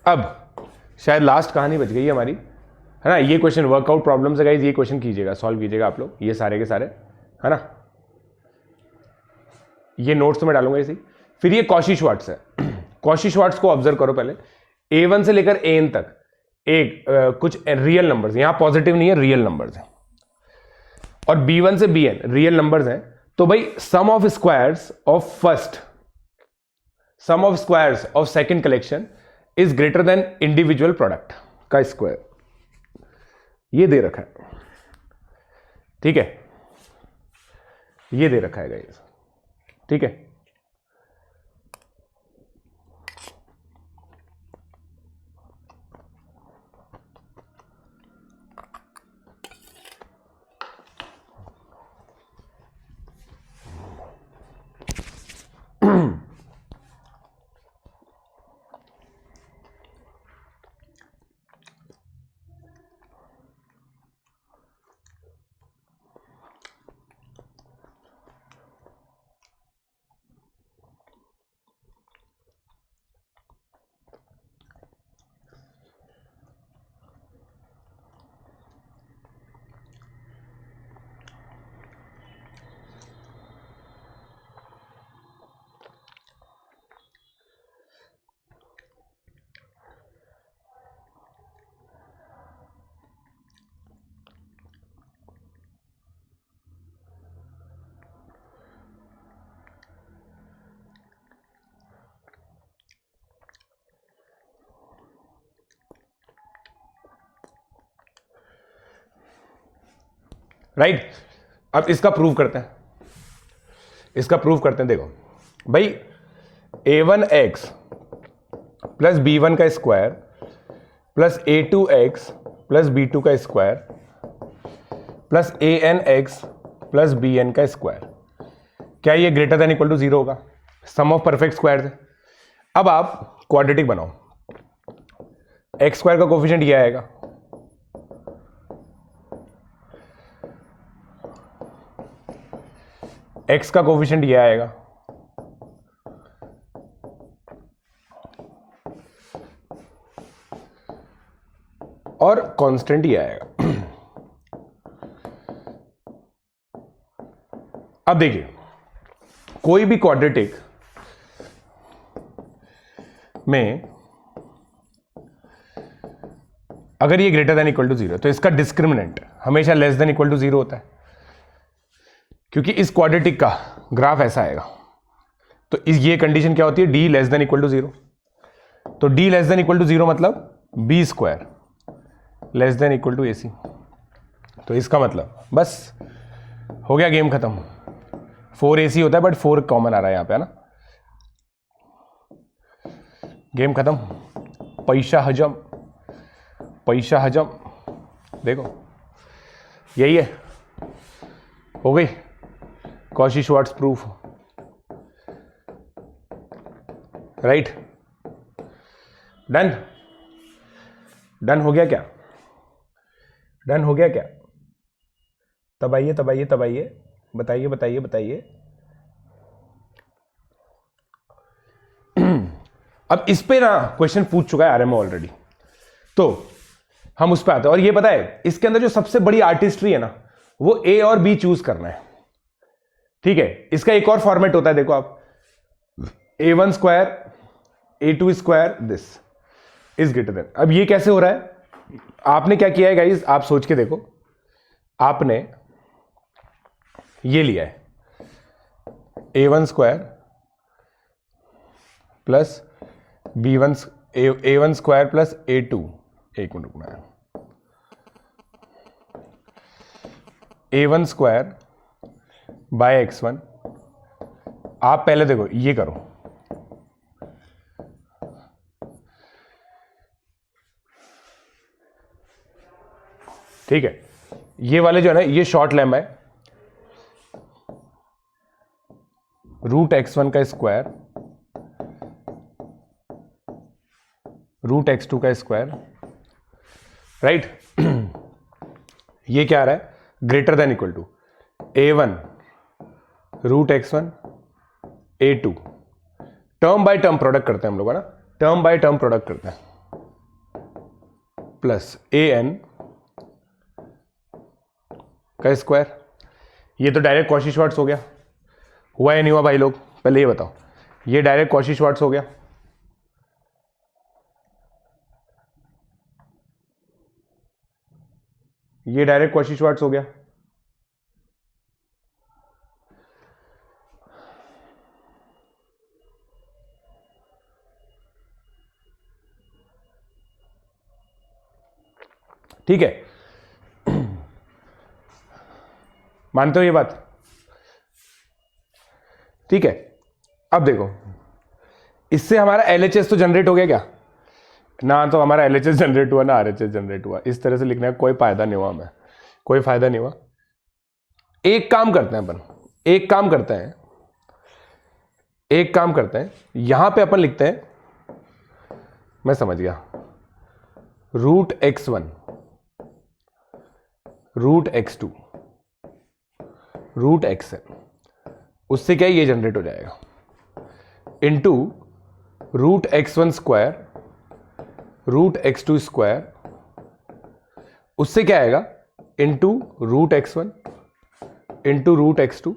अब शायद लास्ट कहानी बच गई है हमारी, है ना। ये क्वेश्चन वर्कआउट प्रॉब्लम से गाइस, ये क्वेश्चन कीजिएगा, सॉल्व कीजिएगा आप लोग, ये सारे के सारे, है ना। ये नोट्स में डालूंगा इसी। फिर ये कॉशी श्वार्ट्ज है। कॉशी श्वार्ट्ज को ऑब्जर्व करो पहले, A1 से लेकर AN तक एक कुछ रियल नंबर्स, यहां पॉजिटिव नहीं है, रियल नंबर्स हैं, और B1 से BN रियल नंबर्स हैं। तो भाई sum of squares of first, sum of squares of second collection is greater than individual product का स्क्वायर, ये दे रखा है। ठीक है, ये दे रखा है गाइस। ठीक है, राइट। अब इसका प्रूव करते हैं, इसका प्रूव करते हैं। देखो भाई A1x प्लस b1 का square plus a2x plus b2 का square plus anx plus bn का स्क्वायर, क्या ये ग्रेटर देन इक्वल टू 0 होगा? सम ऑफ परफेक्ट स्क्वायर है। अब आप क्वाड्रेटिक बनाओ, एक्स स्क्वायर का कोफिशिएंट ये आएगा, एक्स का कोफिशिएंट ये आएगा, और कांस्टेंट ये आएगा। अब देखिए, कोई भी क्वाड्रेटिक में अगर ये ग्रेटर देन इक्वल टू 0 तो इसका डिस्क्रिमिनेंट हमेशा लेस देन इक्वल टू 0 होता है, क्योंकि इस क्वाड्रेटिक का ग्राफ ऐसा आएगा। तो ये कंडीशन क्या होती है? d less than equal to 0। तो d less than equal to 0 मतलब b square less than equal to ac। तो इसका मतलब बस हो गया, गेम खत्म। 4ac होता है बट 4 कॉमन आ रहा है यहां पे, है ना? गेम खत्म, पैसा हजम, पैसा हजम। देखो यही है, हो गई Cauchy-Schwarz proof, right? Done, done हो गया क्या? डन हो गया क्या? तब आइए, तब आइए, तब आइए, बताइए, बताइए, बताइए। अब इस पे ना क्वेश्चन पूछ चुका है आरएमओ ऑलरेडी, तो हम उस पे आते हैं। और ये पता है, इसके अंदर जो सबसे बड़ी आर्टिस्ट्री है ना, वो ए और बी चूज करना है, ठीक है? इसका एक और फॉर्मेट होता है, देखो आप, a1 square a2 square this is greater then. अब ये कैसे हो रहा है? आपने क्या किया है गाइस, आप सोच के देखो, आपने ये लिया है a1 square plus b1 a1 square plus a2, एक मिनट रुकना है, a1 स्क्वायर बाय x1। आप पहले देखो ये करो, ठीक है? ये वाले जो है ना, ये शॉर्ट लेम है, रूट x1 का स्क्वायर रूट x2 का स्क्वायर, राइट? ये क्या आ रहा है? Greater than equal to a1 root x1 a2। Term by term product करते हैं हम लोग, है ना? टर्म बाय टर्म प्रोडक्ट करते हैं, प्लस an का स्क्वायर। ये तो डायरेक्ट कॉची-श्वार्ट्ज हो गया, हुआ या नहीं हुआ भाई लोग? पहले ये बताओ, ये डायरेक्ट कॉची-श्वार्ट्ज हो गया। ये डायरेक्ट कॉची-श्वार्ट्ज हो गया। ठीक है, मानते हो ये बात? ठीक है, अब देखो, इससे हमारा LHS तो जनरेट हो गया क्या? ना तो हमारा LHS जनरेट हुआ, ना RHS जनरेट हुआ। इस तरह से लिखने का कोई फायदा नहीं हुआ हमें, कोई फायदा नहीं हुआ। एक काम करते हैं अपन, एक काम करते हैं, एक काम करते हैं, यहां पे अपन लिखते हैं, मैं समझ गया, root x1 root x2 root xn, उससे क्या ये जनरेट हो जाएगा, into root x1 square root x2 square, उससे क्या आएगा, into root x1 into root x2।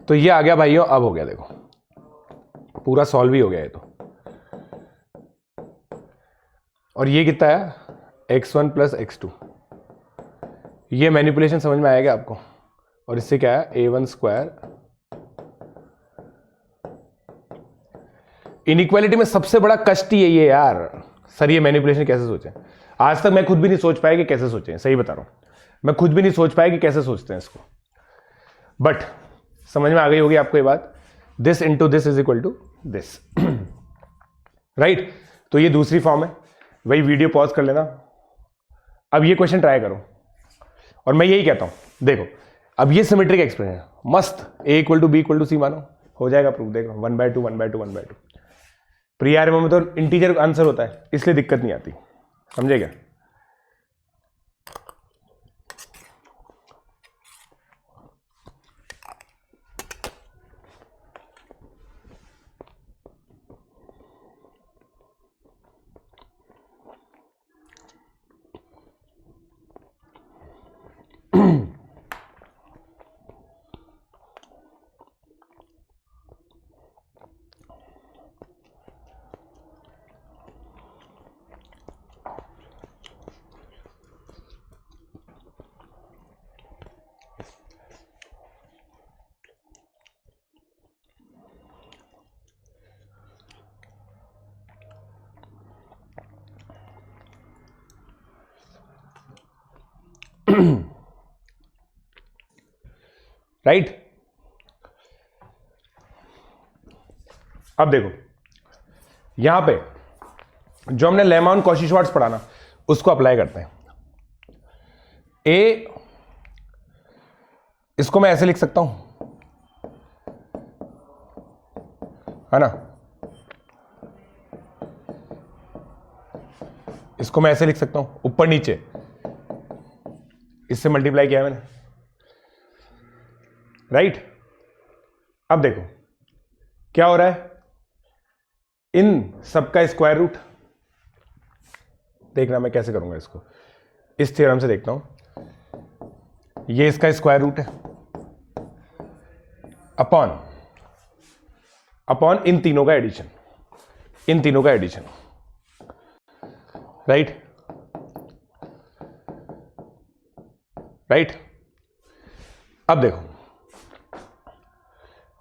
तो ये आ गया भाइयों, अब हो गया, देखो पूरा सॉल्व ही हो गया ये तो। और ये कितना है, x1 प्लस x2। ये मैनिपुलेशन समझ में आएगा आपको? और इससे क्या है, a1 स्क्वायर। इनइक्वालिटी में सबसे बड़ा कष्ट ही यही है यार, सर ये मैनिपुलेशन कैसे सोचें? आज तक मैं खुद भी नहीं सोच पाया कि कैसे सोचें, सही बता रहा हूं, मैं खुद भी नहीं सोच पाया कि कैसे सोचते हैं इसको, बट समझ में आ गई होगी आपको ये बात। This into this is equal to this, right? तो ये दूसरी फॉर्म है। वही वीडियो पॉज कर लेना, अब ये क्वेश्चन ट्राई करो और मैं यही कहता हूं, देखो अब ये सिमेट्रिक एक्सप्रेशन है मस्त, a equal to b equal to c मानो, हो जाएगा प्रूफ। देखो 1/2 1/2 1/2। प्री आर में तो इंटीजर आंसर होता है, इसलिए दिक्कत नहीं आती, समझे क्या? राइट अब देखो यहां पे जो हमने लेमा और कॉची-श्वार्ट्ज पढ़ा ना, उसको अप्लाई करते हैं। ए, इसको मैं ऐसे लिख सकता हूं, है ना, इसको मैं ऐसे लिख सकता हूं, ऊपर नीचे इससे मल्टीप्लाई किया है मैंने, राइट। अब देखो क्या हो रहा है, इन सबका स्क्वायर रूट, देखना मैं कैसे करूंगा इसको, इस थ्योरम से देखता हूं। ये इसका स्क्वायर रूट है अपॉन इन तीनों का एडिशन, इन तीनों का एडिशन, राइट राइट। अब देखो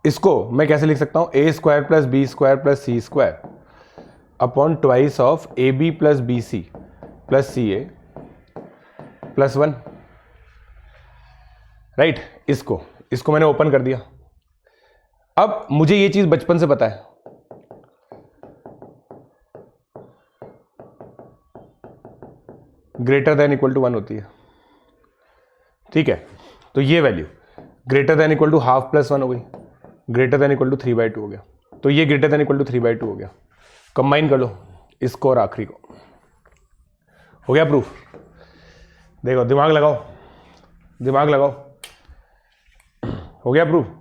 इसको मैं कैसे लिख सकता हूं, a square plus b square plus c square upon twice of a b plus b c plus c a plus 1, right. इसको मैंने ओपन कर दिया। अब मुझे ये चीज बचपन से पता है, ग्रेटर देन इक्वल टू 1 होती है, ठीक है। तो ये value greater than equal to half plus 1 हो गई, ग्रेटर देन इक्वल टू 3/2 हो गया। तो ये ग्रेटर देन इक्वल टू 3/2 हो गया। कंबाइन कर लो इसको और आखिरी को, हो गया प्रूफ। देखो दिमाग लगाओ, दिमाग लगाओ, हो गया प्रूफ।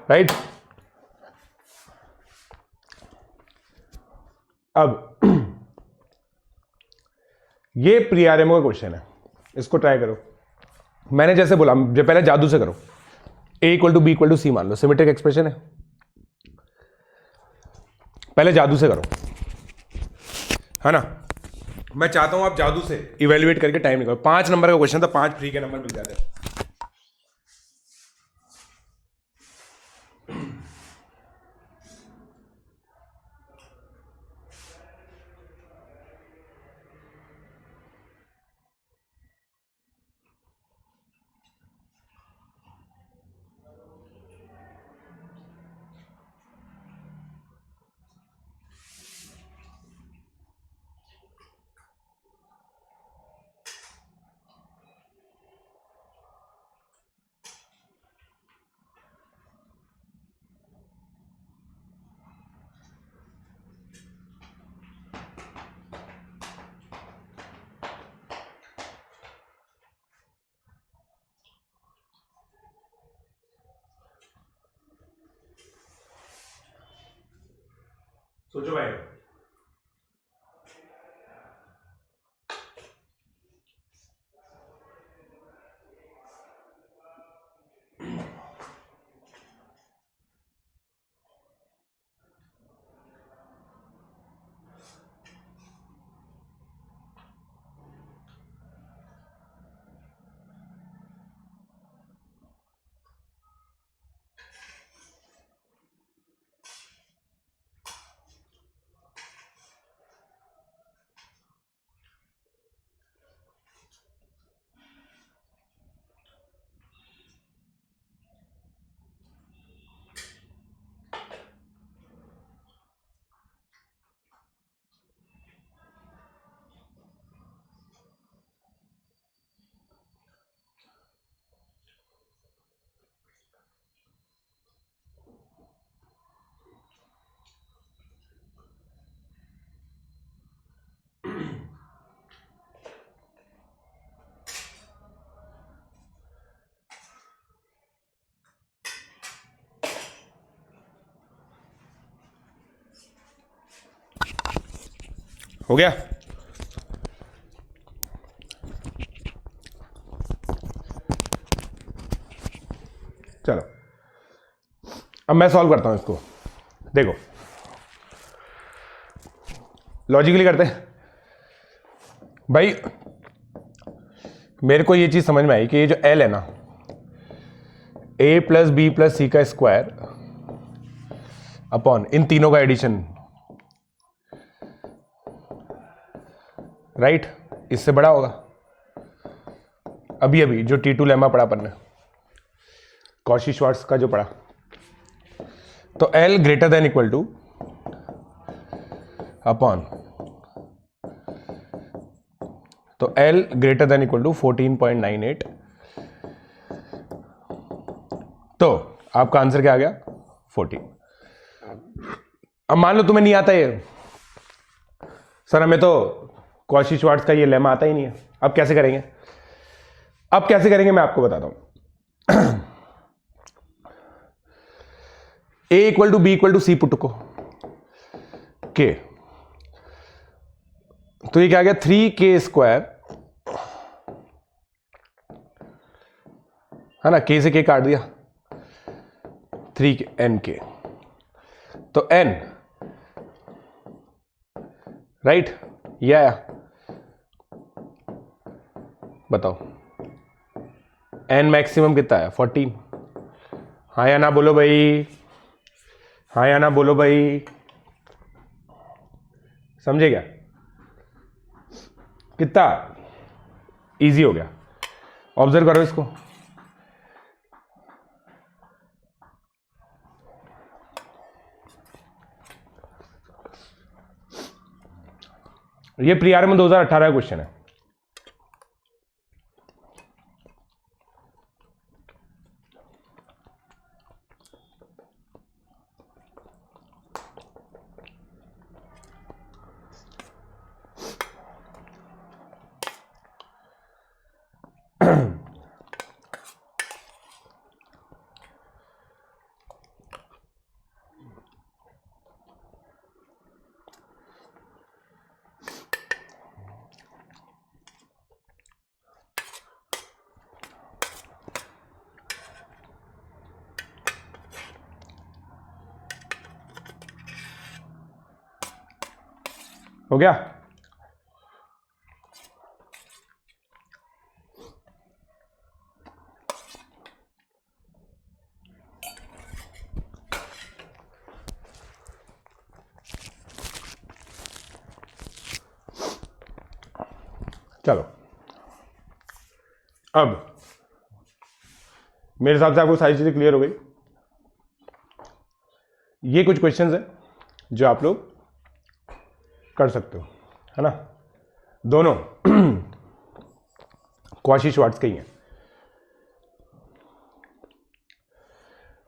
राइट अब ये प्री आरएमओ का क्वेश्चन है, इसको ट्राई करो। मैंने जैसे बोला, जो पहले जादू से करो, a equal to b equal to c मान लो, सिमेट्रिक एक्सप्रेशन है, पहले जादू से करो, है ना। मैं चाहता हूं आप जादू से इवेल्युएट करके टाइम निकालो। 5 नंबर का क्वेश्चन था, 5 फ्री के नंबर मिल जाते हैं। सोचो भाई, हो गया? चलो अब मैं सॉल्व करता हूं इसको। देखो लॉजिकली करते हैं भाई। मेरे को ये चीज समझ में आई कि ये जो L है ना, a प्लस बी प्लस सी का स्क्वायर अपॉन इन तीनों का एडिशन, राइट, इससे बड़ा होगा। अभी अभी जो T2 लेमा पढ़ा अपन ने, कॉशी श्वार्ट्ज का जो पढ़ा, तो L greater than equal to upon, तो L greater than equal to 14.98। तो आपका आंसर क्या आ गया? 14। अब मान लो तुम्हें नहीं आता ये, सर हमें तो कॉशी श्वार्ट्ज का ये लेमा आता ही नहीं है, अब कैसे करेंगे? अब कैसे करेंगे मैं आपको बताता हूं। A equal to b equal to c put को के, तो ये क्या आ गया? 3k स्क्वायर, है ना, k से k काट दिया, 3nk, तो n, राइट, ये आया। बताओ n मैक्सिमम कितना है? 14। हाँ या ना बोलो भाई, हाँ या ना बोलो भाई, समझे क्या? कितना इजी हो गया। ऑब्जर्व करो इसको, ये प्री आर में 2018 का क्वेश्चन है। हो गया? चलो अब मेरे हिसाब से आपको सारी चीजें क्लियर हो गई। ये कुछ क्वेश्चंस हैं जो आप लोग कर सकते हो, है ना, दोनों कॉशी श्वार्ट्ज के ही हैं।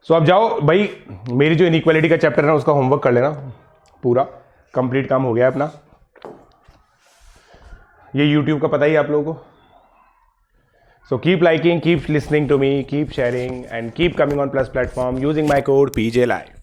सो अब जाओ भाई, मेरी जो इनइक्वालिटी का चैप्टर है ना, उसका होमवर्क कर लेना, पूरा कंप्लीट काम हो गया है अपना। ये यूट्यूब का पता ही आप लोगों को। So keep liking, keep listening to me, keep sharing and keep coming on Plus platform using my code PJ Live.